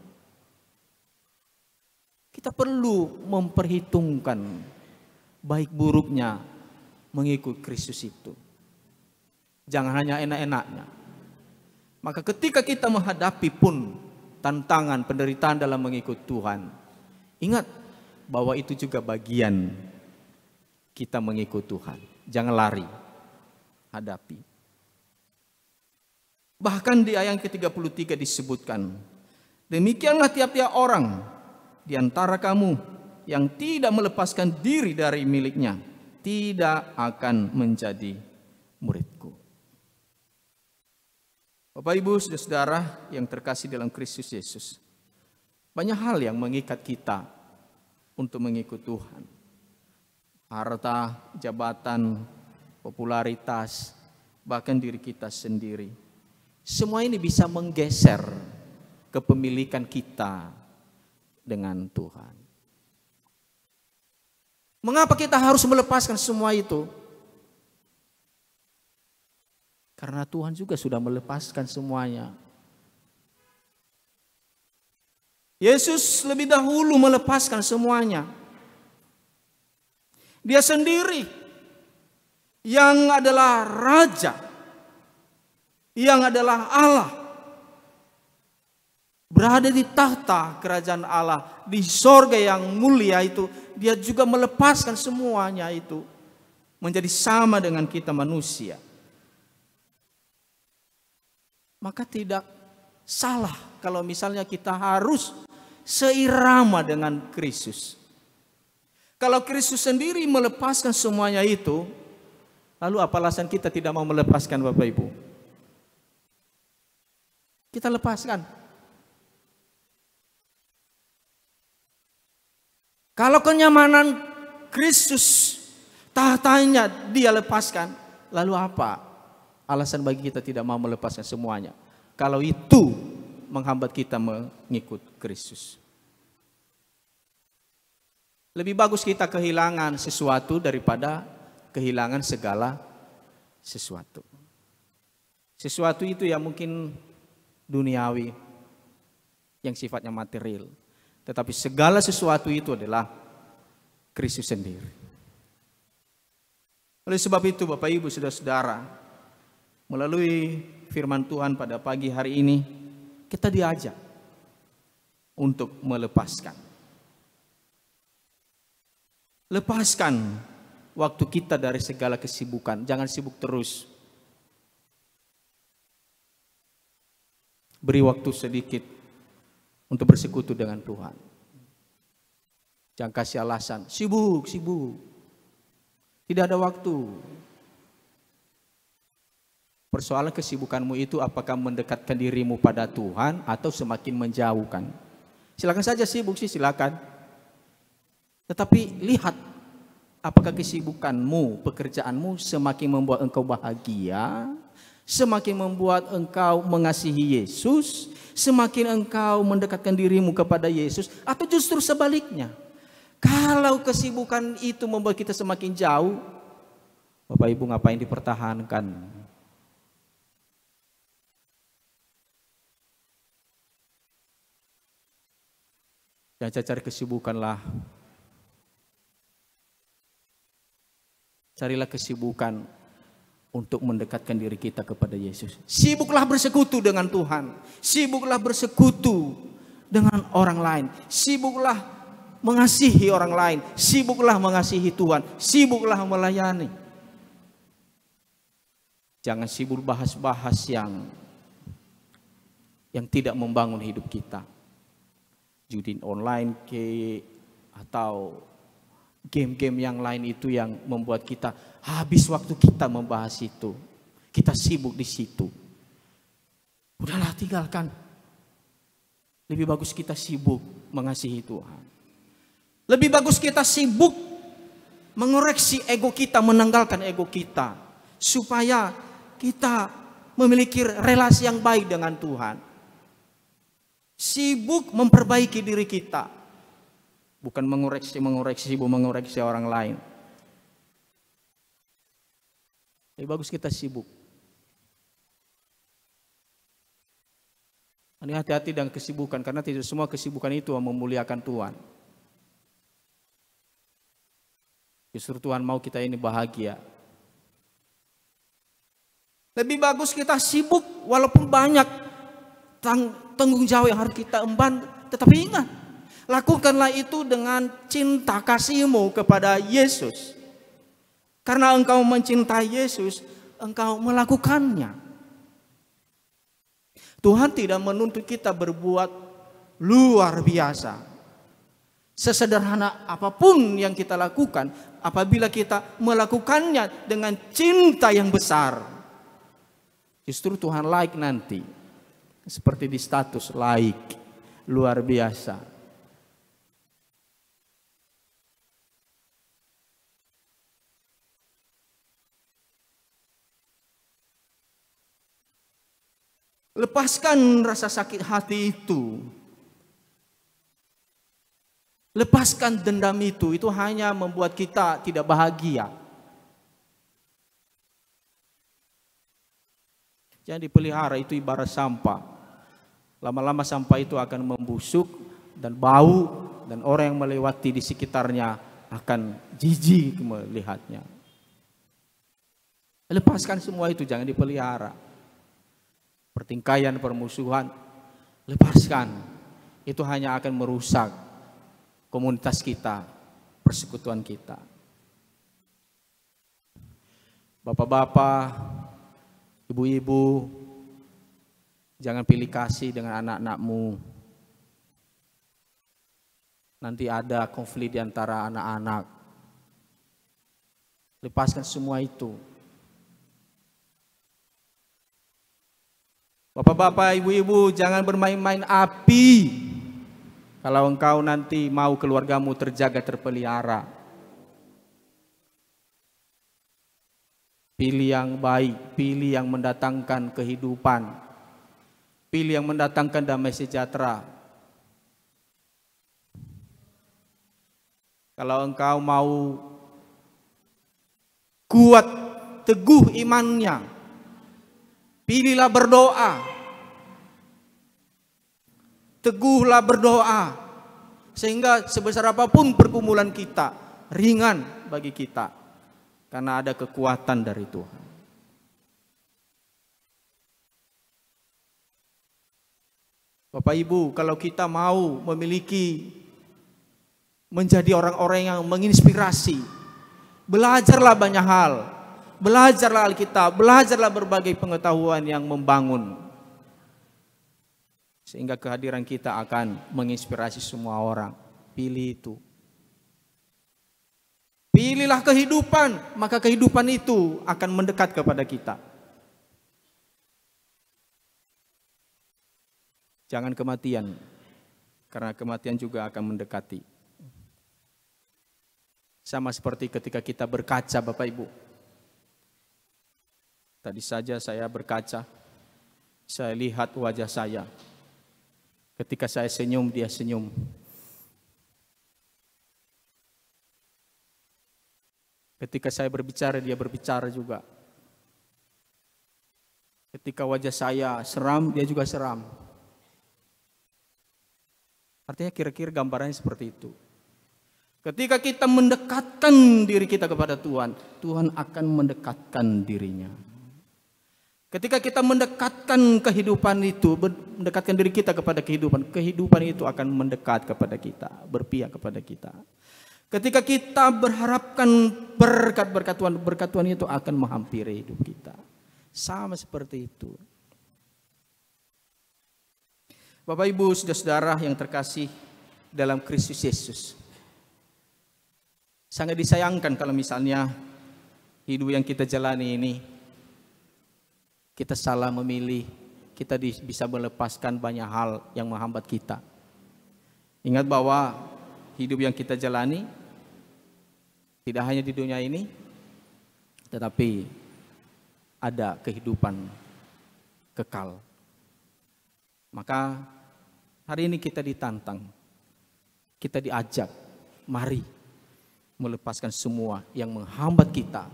Kita perlu memperhitungkan baik buruknya mengikut Kristus itu. Jangan hanya enak-enaknya. Maka ketika kita menghadapi pun tantangan penderitaan dalam mengikut Tuhan, ingat bahwa itu juga bagian kita mengikut Tuhan. Jangan lari, hadapi. Bahkan di ayat ke-33 disebutkan, demikianlah tiap-tiap orang di antara kamu yang tidak melepaskan diri dari miliknya, tidak akan menjadi muridku. Bapak, Ibu, saudara yang terkasih dalam Kristus Yesus, banyak hal yang mengikat kita untuk mengikut Tuhan. Harta, jabatan, popularitas, bahkan diri kita sendiri. Semua ini bisa menggeser kepemilikan kita dengan Tuhan. Mengapa kita harus melepaskan semua itu? Karena Tuhan juga sudah melepaskan semuanya. Yesus lebih dahulu melepaskan semuanya. Dia sendiri yang adalah Raja, yang adalah Allah, berada di tahta kerajaan Allah, di sorga yang mulia itu. Dia juga melepaskan semuanya itu menjadi sama dengan kita manusia. Maka tidak salah kalau misalnya kita harus seirama dengan Kristus. Kalau Kristus sendiri melepaskan semuanya itu, lalu apa alasan kita tidak mau melepaskan, Bapak Ibu? Kita lepaskan. Kalau kenyamanan Kristus, tahtanya dia lepaskan, lalu apa alasan bagi kita tidak mau melepaskan semuanya? Kalau itu menghambat kita mengikut Kristus. Lebih bagus kita kehilangan sesuatu daripada kehilangan segala sesuatu. Sesuatu itu ya mungkin duniawi, yang sifatnya material. Tetapi segala sesuatu itu adalah Kristus sendiri. Oleh sebab itu Bapak Ibu saudara-saudara, melalui firman Tuhan pada pagi hari ini, kita diajak untuk melepaskan. Lepaskan waktu kita dari segala kesibukan. Jangan sibuk terus. Beri waktu sedikit untuk bersekutu dengan Tuhan. Jangan kasih alasan, sibuk. Tidak ada waktu. Persoalan kesibukanmu itu apakah mendekatkan dirimu pada Tuhan atau semakin menjauhkan. Silakan saja sibuk sih, silakan. Tetapi lihat, apakah kesibukanmu, pekerjaanmu semakin membuat engkau bahagia, semakin membuat engkau mengasihi Yesus, semakin engkau mendekatkan dirimu kepada Yesus, atau justru sebaliknya. Kalau kesibukan itu membuat kita semakin jauh, Bapak Ibu ngapain dipertahankan? Jangan cari kesibukanlah. Carilah kesibukan untuk mendekatkan diri kita kepada Yesus. Sibuklah bersekutu dengan Tuhan. Sibuklah bersekutu dengan orang lain. Sibuklah mengasihi orang lain, sibuklah mengasihi Tuhan, sibuklah melayani. Jangan sibuk bahas-bahas yang tidak membangun hidup kita. Judi online atau game-game yang lain itu yang membuat kita habis waktu kita membahas itu. Kita sibuk di situ. Udahlah, tinggalkan. Lebih bagus kita sibuk mengasihi Tuhan. Lebih bagus kita sibuk mengoreksi ego kita, menanggalkan ego kita. Supaya kita memiliki relasi yang baik dengan Tuhan. Sibuk memperbaiki diri kita. Bukan sibuk mengoreksi orang lain. Lebih bagus kita sibuk. Ini hati-hati dengan kesibukan, karena tidak semua kesibukan itu memuliakan Tuhan. Justru Tuhan mau kita ini bahagia. Lebih bagus kita sibuk walaupun banyak tanggung jawab yang harus kita emban. Tetapi ingat, lakukanlah itu dengan cinta kasihmu kepada Yesus. Karena engkau mencintai Yesus, engkau melakukannya. Tuhan tidak menuntut kita berbuat luar biasa. Sesederhana apapun yang kita lakukan, apabila kita melakukannya dengan cinta yang besar, justru Tuhan like nanti. Seperti di status like, luar biasa. Lepaskan rasa sakit hati itu. Lepaskan dendam itu hanya membuat kita tidak bahagia. Jangan dipelihara, itu ibarat sampah. Lama-lama sampah itu akan membusuk dan bau, dan orang yang melewati di sekitarnya akan jijik melihatnya. Lepaskan semua itu, jangan dipelihara. Pertingkaian, permusuhan, lepaskan. Itu hanya akan merusak komunitas kita, persekutuan kita. Bapak-bapak, ibu-ibu, jangan pilih kasih dengan anak-anakmu. Nanti ada konflik di antara anak-anak. Lepaskan semua itu. Bapak-bapak, ibu-ibu, jangan bermain-main api. Kalau engkau nanti mau keluargamu terjaga, terpelihara. Pilih yang baik, pilih yang mendatangkan kehidupan. Pilih yang mendatangkan damai sejahtera. Kalau engkau mau kuat, teguh imannya, pilihlah berdoa. Teguhlah berdoa. Sehingga sebesar apapun pergumulan kita, ringan bagi kita. Karena ada kekuatan dari Tuhan. Bapak Ibu, kalau kita mau menjadi orang-orang yang menginspirasi, belajarlah banyak hal. Belajarlah Alkitab, belajarlah berbagai pengetahuan yang membangun. Sehingga kehadiran kita akan menginspirasi semua orang. Pilih itu. Pilihlah kehidupan, maka kehidupan itu akan mendekat kepada kita. Jangan kematian, karena kematian juga akan mendekati. Sama seperti ketika kita berkaca, Bapak Ibu. Tadi saja saya berkaca, saya lihat wajah saya. Ketika saya senyum, dia senyum. Ketika saya berbicara, dia berbicara juga. Ketika wajah saya seram, dia juga seram. Artinya kira-kira gambarannya seperti itu. Ketika kita mendekatkan diri kita kepada Tuhan, Tuhan akan mendekatkan dirinya. Ketika kita mendekatkan kehidupan itu, mendekatkan diri kita kepada kehidupan itu akan mendekat kepada kita, berpihak kepada kita. Ketika kita berharapkan berkat Tuhan itu akan menghampiri hidup kita. Sama seperti itu. Bapak Ibu, saudara-saudara yang terkasih dalam Kristus Yesus. Sangat disayangkan kalau misalnya hidup yang kita jalani ini kita salah memilih, kita bisa melepaskan banyak hal yang menghambat kita. Ingat bahwa hidup yang kita jalani tidak hanya di dunia ini, tetapi ada kehidupan kekal. Maka hari ini kita ditantang, kita diajak, mari melepaskan semua yang menghambat kita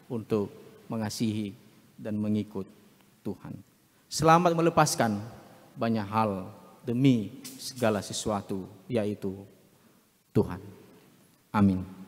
untuk mengasihi dan mengikut Tuhan. Selamat melepaskan banyak hal demi segala sesuatu, yaitu Tuhan. Amin.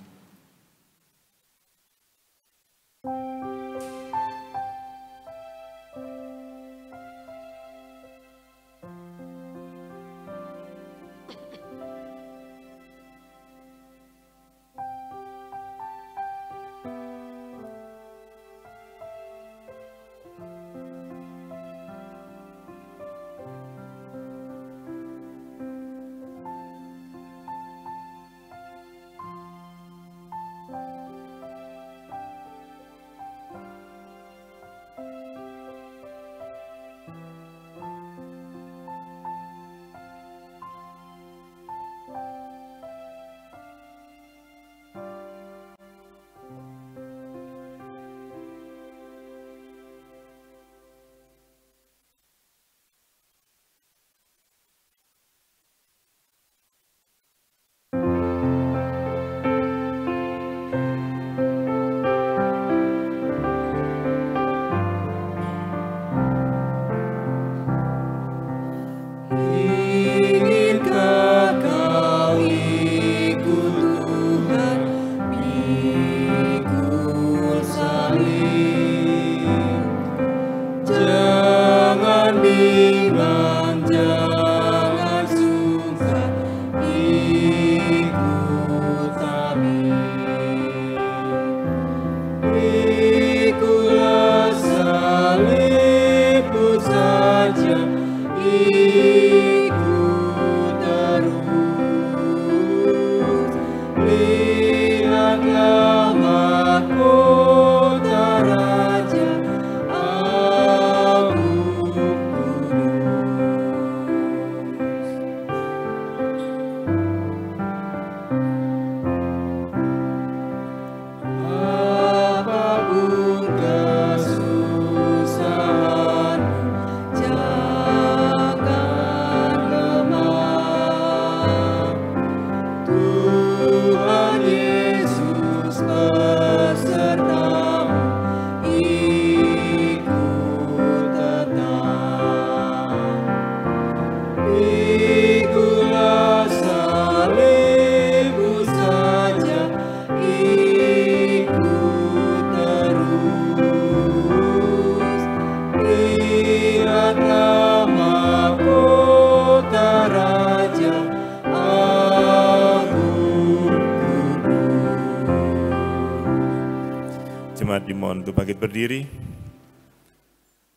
Jemaat dimohon untuk bangkit berdiri.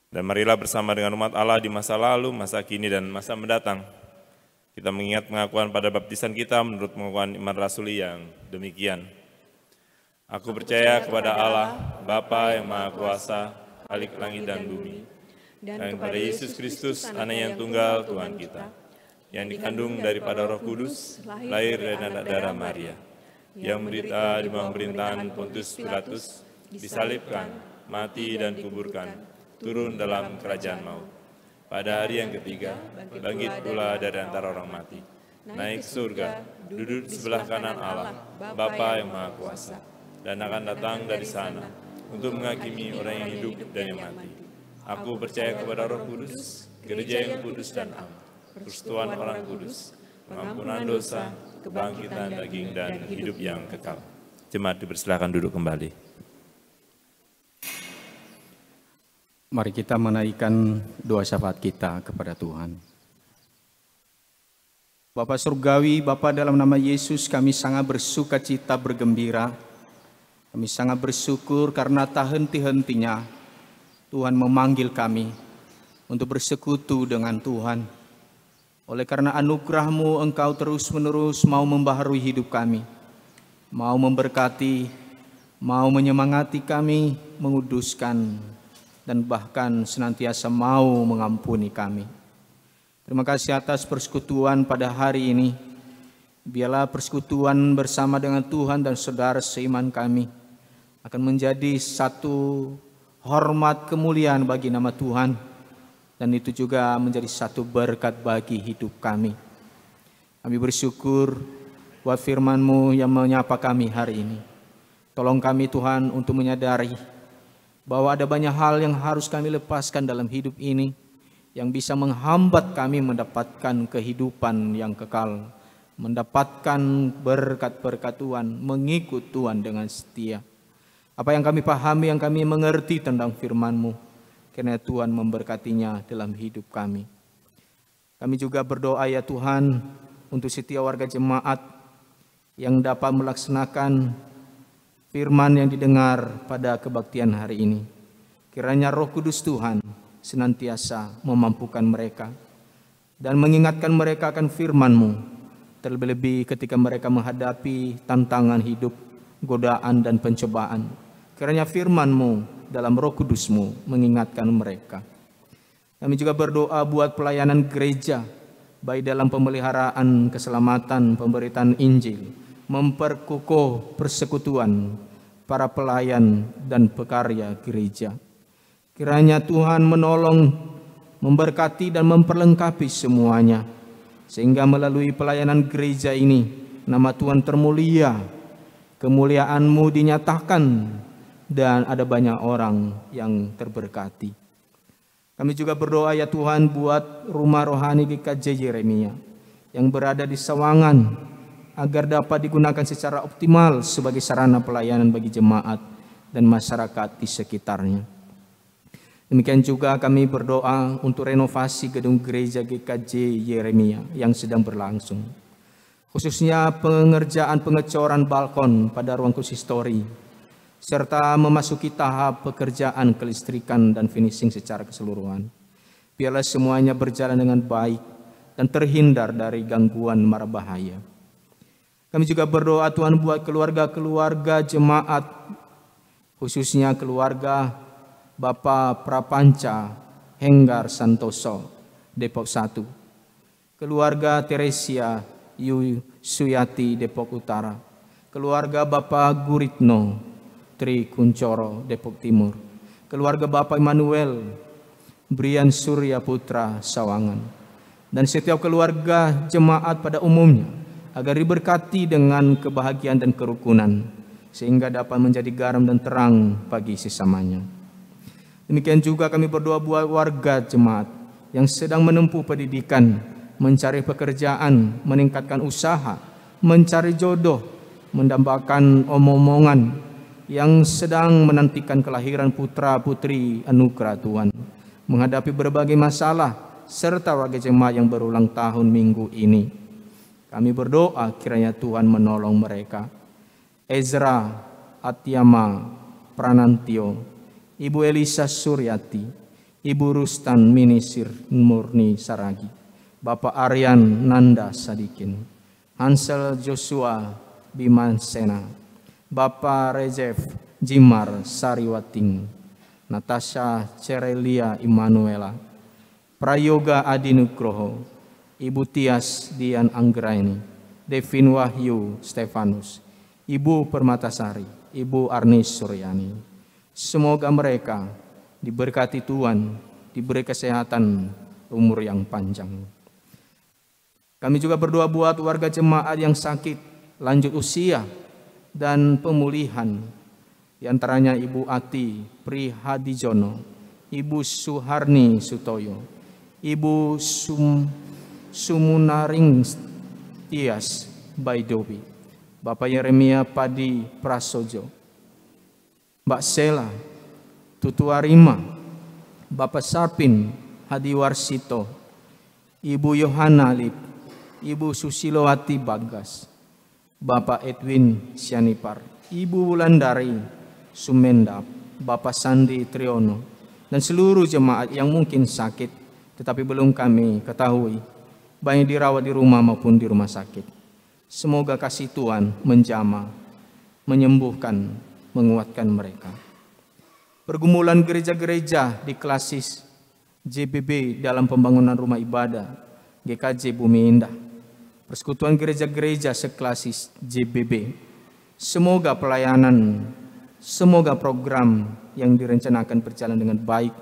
Dan marilah bersama dengan umat Allah di masa lalu, masa kini, dan masa mendatang. Kita mengingat pengakuan pada baptisan kita menurut pengakuan iman rasuli yang demikian. Aku percaya kepada Allah, Bapa yang Maha Kuasa, Khalik langit dan bumi, dan kepada Yesus Kristus, Anak yang tunggal Tuhan kita, yang dikandung daripada Roh Kudus, lahir dari anak darah Maria, yang menderita di bawah pemerintahan Pontius Pilatus, disalibkan, mati dan kuburkan, turun dalam kerajaan maut. Pada hari yang ketiga, bangkit pula dari antara orang mati, naik surga, duduk di sebelah kanan Allah, Bapa yang Maha Kuasa, dan akan datang dari sana untuk menghakimi orang yang hidup dan yang mati. Aku percaya kepada Roh Kudus, gereja yang kudus dan am, persekutuan orang kudus, pengampunan dosa, kebangkitan daging dan hidup yang kekal. Jemaat dipersilakan duduk kembali. Mari kita menaikkan doa syafaat kita kepada Tuhan. Bapa Surgawi, Bapa dalam nama Yesus, kami sangat bersuka cita, bergembira. Kami sangat bersyukur karena tak henti-hentinya Tuhan memanggil kami untuk bersekutu dengan Tuhan. Oleh karena anugerah-Mu, Engkau terus-menerus mau membaharui hidup kami, mau memberkati, mau menyemangati kami, menguduskan, dan bahkan senantiasa mau mengampuni kami. Terima kasih atas persekutuan pada hari ini. Biarlah persekutuan bersama dengan Tuhan dan saudara seiman kami akan menjadi satu hormat kemuliaan bagi nama Tuhan, dan itu juga menjadi satu berkat bagi hidup kami. Kami bersyukur buat firman-Mu yang menyapa kami hari ini. Tolong kami Tuhan untuk menyadari bahwa ada banyak hal yang harus kami lepaskan dalam hidup ini, yang bisa menghambat kami mendapatkan kehidupan yang kekal, mendapatkan berkat-berkat Tuhan, mengikut Tuhan dengan setia. Apa yang kami pahami, yang kami mengerti tentang firman-Mu, karena Tuhan memberkatinya dalam hidup kami. Kami juga berdoa ya Tuhan untuk setiap warga jemaat yang dapat melaksanakan firman yang didengar pada kebaktian hari ini. Kiranya Roh Kudus Tuhan senantiasa memampukan mereka dan mengingatkan mereka akan firman-Mu, terlebih-lebih ketika mereka menghadapi tantangan hidup, godaan dan pencobaan. Kiranya firman-Mu dalam Roh Kudus-Mu mengingatkan mereka. Kami juga berdoa buat pelayanan gereja, baik dalam pemeliharaan, keselamatan, pemberitaan Injil, memperkokoh persekutuan para pelayan dan pekarya gereja. Kiranya Tuhan menolong, memberkati dan memperlengkapi semuanya, sehingga melalui pelayanan gereja ini nama Tuhan termulia, kemuliaan-Mu dinyatakan, dan ada banyak orang yang terberkati. Kami juga berdoa ya Tuhan buat rumah rohani GKJ Yeremia yang berada di Sawangan, agar dapat digunakan secara optimal sebagai sarana pelayanan bagi jemaat dan masyarakat di sekitarnya. Demikian juga kami berdoa untuk renovasi gedung gereja GKJ Yeremia yang sedang berlangsung, khususnya pengerjaan pengecoran balkon pada ruang konsistori, serta memasuki tahap pekerjaan kelistrikan dan finishing secara keseluruhan. Biarlah semuanya berjalan dengan baik dan terhindar dari gangguan mara bahaya. Kami juga berdoa Tuhan buat keluarga-keluarga jemaat, khususnya keluarga Bapak Prapanca Henggar Santoso, Depok 1, keluarga Teresia Suyati, Depok Utara, keluarga Bapak Guritno Tri Kuncoro, Depok Timur, keluarga Bapak Immanuel Brian Surya Putra, Sawangan, dan setiap keluarga jemaat pada umumnya, agar diberkati dengan kebahagiaan dan kerukunan, sehingga dapat menjadi garam dan terang bagi sesamanya. Demikian juga kami berdoa buat warga jemaat yang sedang menempuh pendidikan, mencari pekerjaan, meningkatkan usaha, mencari jodoh, mendambakan omong-omongan, yang sedang menantikan kelahiran putra-putri anugerah Tuhan, menghadapi berbagai masalah, serta warga jemaat yang berulang tahun minggu ini. Kami berdoa kiranya Tuhan menolong mereka. Ezra Atyama Pranantio, Ibu Elisa Suryati, Ibu Rustan Minisir Murni Saragi, Bapak Aryan Nanda Sadikin, Hansel Joshua Bimansena, Bapak Rezef Jimar Sariwating, Natasha Cerelia Immanuela, Prayoga Adinugroho, Ibu Tias Dian Anggraini, Devin Wahyu Stefanus, Ibu Permatasari, Ibu Arnis Suryani. Semoga mereka diberkati Tuhan, diberi kesehatan, umur yang panjang. Kami juga berdoa buat warga jemaat yang sakit, lanjut usia, dan pemulihan. Di antaranya Ibu Ati Prihadijono, Ibu Suharni Sutoyo, Ibu Sumunaring Tias Baidowi, Bapak Yeremia Padi Prasojo, Mbak Sela Tutuarima, Bapak Sarpin Hadiwarsito, Ibu Yohana Lip, Ibu Susilowati Bagas, Bapak Edwin Sianipar, Ibu Wulandari Sumendap, Bapak Sandi Triono, dan seluruh jemaat yang mungkin sakit tetapi belum kami ketahui, baik dirawat di rumah maupun di rumah sakit. Semoga kasih Tuhan menjamah, menyembuhkan, menguatkan mereka. Pergumulan gereja-gereja di klasis JBB dalam pembangunan rumah ibadah GKJ Bumi Indah, persekutuan gereja-gereja seklasis JBB, semoga pelayanan, semoga program yang direncanakan berjalan dengan baik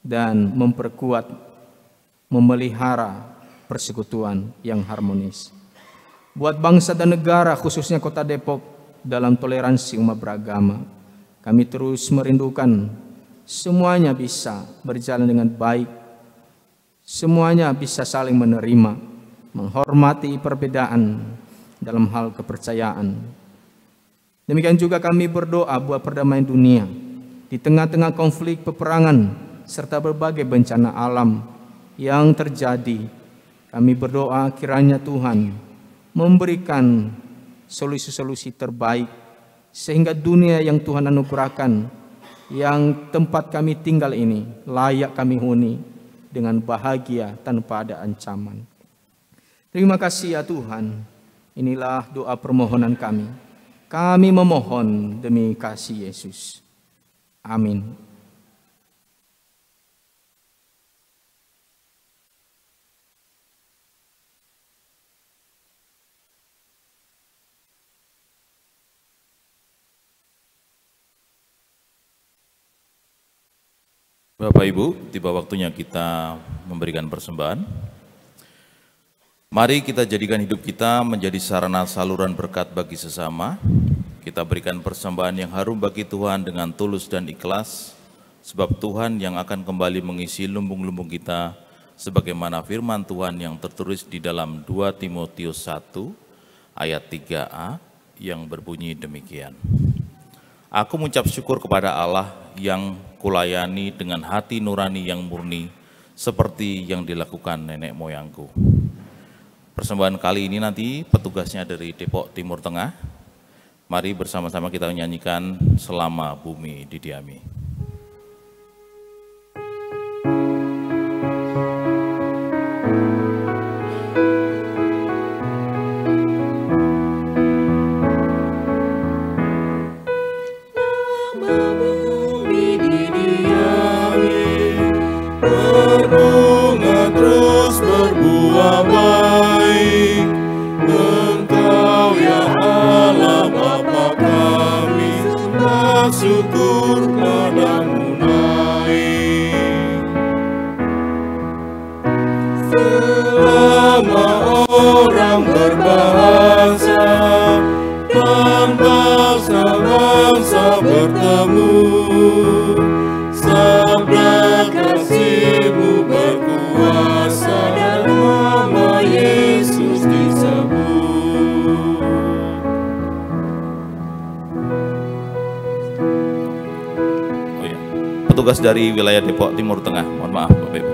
dan memperkuat, memelihara persekutuan yang harmonis. Buat bangsa dan negara, khususnya Kota Depok, dalam toleransi umat beragama, kami terus merindukan semuanya bisa berjalan dengan baik, semuanya bisa saling menerima, menghormati perbedaan dalam hal kepercayaan. Demikian juga kami berdoa buat perdamaian dunia di tengah-tengah konflik peperangan serta berbagai bencana alam yang terjadi. Kami berdoa kiranya Tuhan memberikan solusi-solusi terbaik sehingga dunia yang Tuhan anugerahkan, yang tempat kami tinggal ini layak kami huni dengan bahagia tanpa ada ancaman. Terima kasih ya Tuhan. Inilah doa permohonan kami. Kami memohon demi kasih Yesus. Amin. Bapak Ibu, tiba waktunya kita memberikan persembahan. Mari kita jadikan hidup kita menjadi sarana saluran berkat bagi sesama. Kita berikan persembahan yang harum bagi Tuhan dengan tulus dan ikhlas, sebab Tuhan yang akan kembali mengisi lumbung-lumbung kita, sebagaimana firman Tuhan yang tertulis di dalam 2 Timotius 1 ayat 3a yang berbunyi demikian. Aku mengucap syukur kepada Allah yang kulayani dengan hati nurani yang murni, seperti yang dilakukan nenek moyangku. Persembahan kali ini nanti petugasnya dari Depok Timur Tengah. Mari bersama-sama kita menyanyikan Selama Bumi Didiami. Berbunga terus berbuah baik, Engkau ya Allah Bapa kami, sembah syukur padamu naik. Selama orang berbahasa dan bangsa-bangsa bertemu, sabda kasih-Mu berkuasa dan nama Yesus disebut. Oh ya, petugas dari wilayah Depok Timur Tengah, mohon maaf Bapak Ibu.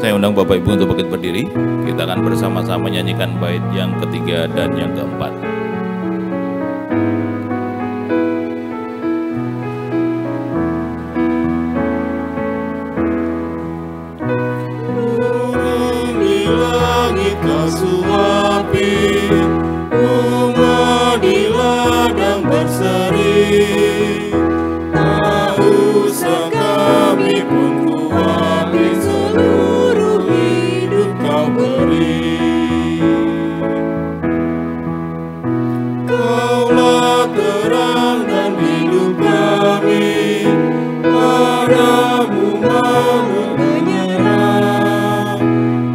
Saya undang Bapak Ibu untuk bangkit berdiri. Kita akan bersama-sama menyanyikan bait yang ketiga dan yang keempat. Burung di langit kasuapi, bunga di ladang berseri, tahukah kami pun kuapi seluruh hidup kau beri. Kaulah terang dan hidup kami, padamu mau menyerah.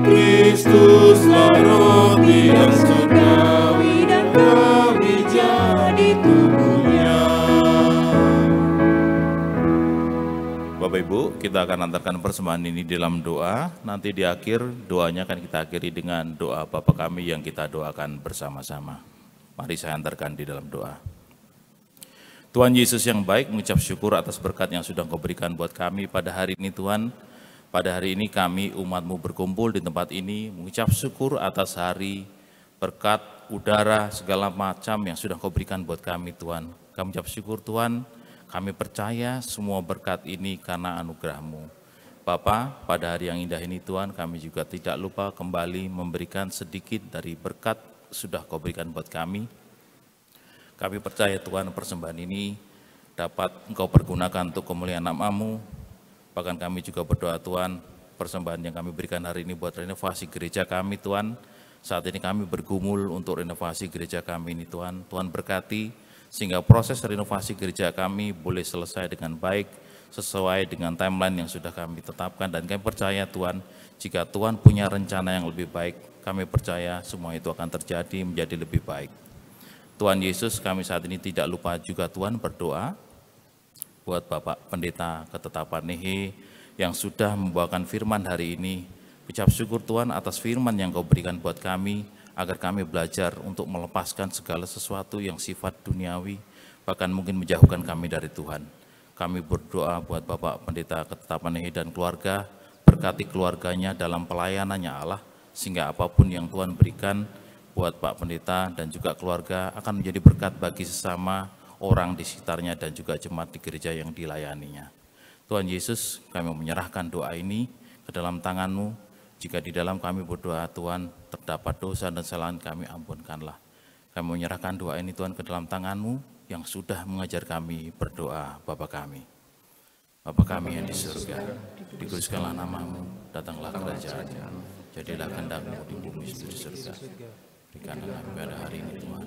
Kristuslah roti yang surgawi dan kami jadi tubuhnya. Bapak Ibu, kita akan antarkan persembahan ini dalam doa. Nanti di akhir doanya akan kita akhiri dengan doa Bapa kami yang kita doakan bersama-sama. Mari saya antarkan di dalam doa. Tuhan Yesus yang baik, mengucap syukur atas berkat yang sudah Engkau berikan buat kami pada hari ini Tuhan. Pada hari ini kami umat-Mu berkumpul di tempat ini, mengucap syukur atas hari, berkat, udara, segala macam yang sudah Engkau berikan buat kami Tuhan. Kami ucap syukur Tuhan, kami percaya semua berkat ini karena anugerah-Mu. Bapa, pada hari yang indah ini Tuhan, kami juga tidak lupa kembali memberikan sedikit dari berkat sudah Kau berikan buat kami. Kami percaya Tuhan persembahan ini dapat Engkau pergunakan untuk kemuliaan nama-Mu. Bahkan kami juga berdoa Tuhan, persembahan yang kami berikan hari ini buat renovasi gereja kami Tuhan. Saat ini kami bergumul untuk renovasi gereja kami ini Tuhan. Tuhan berkati sehingga proses renovasi gereja kami boleh selesai dengan baik, sesuai dengan timeline yang sudah kami tetapkan. Dan kami percaya Tuhan, jika Tuhan punya rencana yang lebih baik, kami percaya semua itu akan terjadi menjadi lebih baik. Tuhan Yesus, kami saat ini tidak lupa juga Tuhan berdoa buat Bapak Pendeta Ketetapan Nehe yang sudah membawakan firman hari ini. Ucap syukur Tuhan atas firman yang Kau berikan buat kami, agar kami belajar untuk melepaskan segala sesuatu yang sifat duniawi, bahkan mungkin menjauhkan kami dari Tuhan. Kami berdoa buat Bapak Pendeta Ketetapan Nehe dan keluarga, berkati keluarganya dalam pelayanannya Allah, sehingga apapun yang Tuhan berikan buat Pak Pendeta dan juga keluarga akan menjadi berkat bagi sesama orang di sekitarnya dan juga jemaat di gereja yang dilayaninya. Tuhan Yesus, kami menyerahkan doa ini ke dalam tangan-Mu. Jika di dalam kami berdoa Tuhan terdapat dosa dan kesalahan kami, ampunkanlah. Kami menyerahkan doa ini Tuhan ke dalam tangan-Mu yang sudah mengajar kami berdoa Bapa kami. Bapa kami yang di surga, dikuduskanlah nama-Mu, datanglah kerajaan-Mu. Jadilah kehendak-Mu di bumi seperti di surga. Berikanlah kami pada hari ini Tuhan.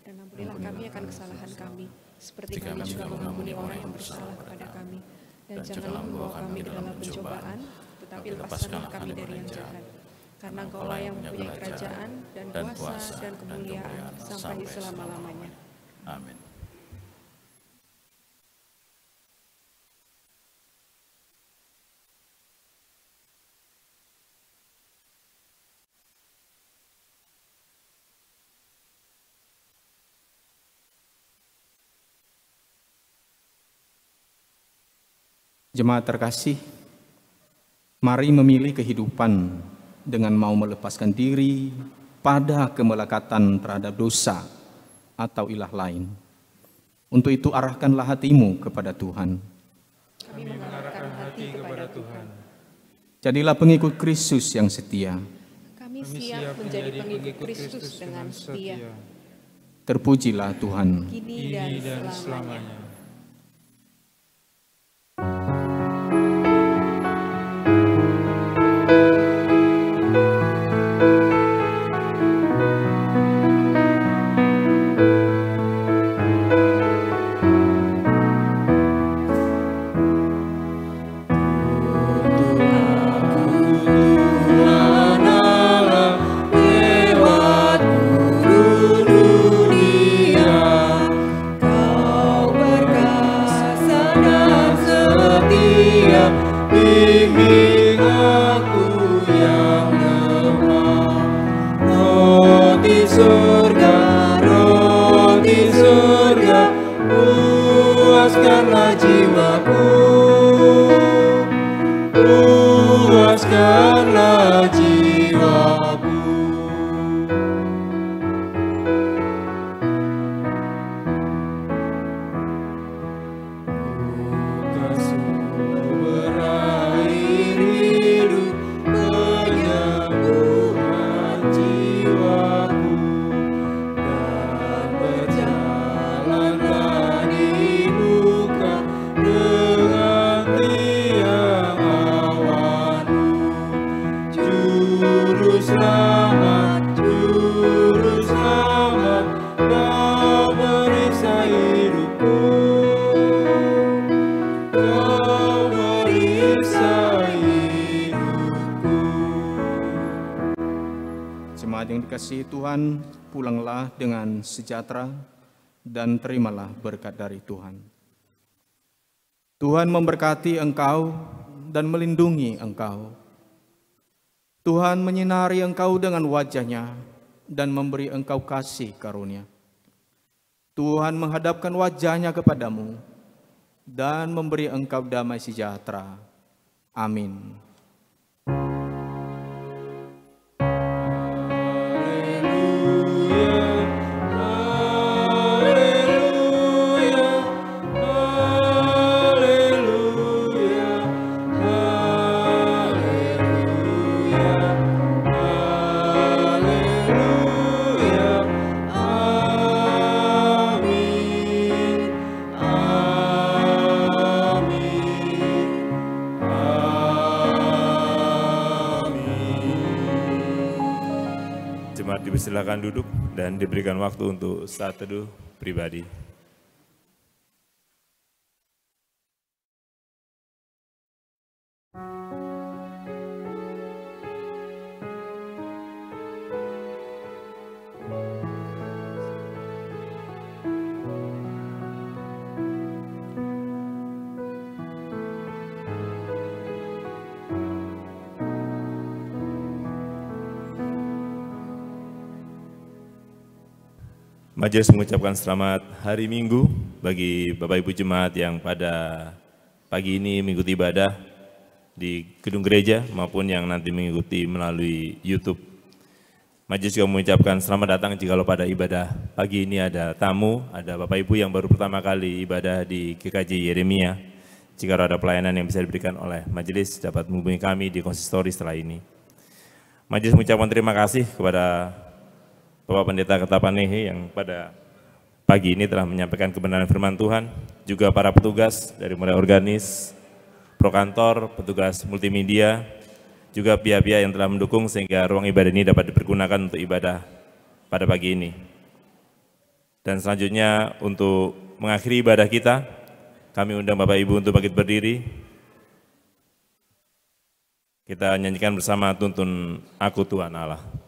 Dan ampunilah kami akan kesalahan kami, seperti kami juga mengampuni orang yang bersalah kepada kami. Dan janganlah membawa kami dalam pencobaan, tetapi lepaskanlah kami dari yang jahat. Karena Engkau-lah yang mempunyai kerajaan dan kuasa dan kemuliaan sampai selama-lamanya. Amin. Jemaat terkasih, mari memilih kehidupan dengan mau melepaskan diri pada kemelekatan terhadap dosa atau ilah lain. Untuk itu arahkanlah hatimu kepada Tuhan. Kami mengarahkan hati kepada Tuhan. Jadilah pengikut Kristus yang setia. Kami siap menjadi pengikut Kristus dengan setia. Terpujilah Tuhan. Kini dan selamanya. Kau yang dikasihi Tuhan, pulanglah dengan sejahtera dan terimalah berkat dari Tuhan. Tuhan memberkati engkau dan melindungi engkau. Tuhan menyinari engkau dengan wajah-Nya dan memberi engkau kasih karunia. Tuhan menghadapkan wajah-Nya kepadamu dan memberi engkau damai sejahtera. Amin. Silakan duduk dan diberikan waktu untuk saat teduh pribadi. Majelis mengucapkan selamat hari Minggu bagi Bapak Ibu Jemaat yang pada pagi ini mengikuti ibadah di gedung gereja maupun yang nanti mengikuti melalui YouTube. Majelis juga mengucapkan selamat datang jikalau pada ibadah pagi ini ada tamu, ada Bapak Ibu yang baru pertama kali ibadah di GKJ Yeremia. Jika ada pelayanan yang bisa diberikan oleh majelis dapat menghubungi kami di konsistori setelah ini. Majelis mengucapkan terima kasih kepada Bapak Pendeta Ketapanehe yang pada pagi ini telah menyampaikan kebenaran firman Tuhan, juga para petugas dari mulai organis, prokantor, petugas multimedia, juga pihak-pihak yang telah mendukung sehingga ruang ibadah ini dapat dipergunakan untuk ibadah pada pagi ini. Dan selanjutnya untuk mengakhiri ibadah kita, kami undang Bapak Ibu untuk bangkit berdiri. Kita nyanyikan bersama tuntun Aku Tuhan Allah.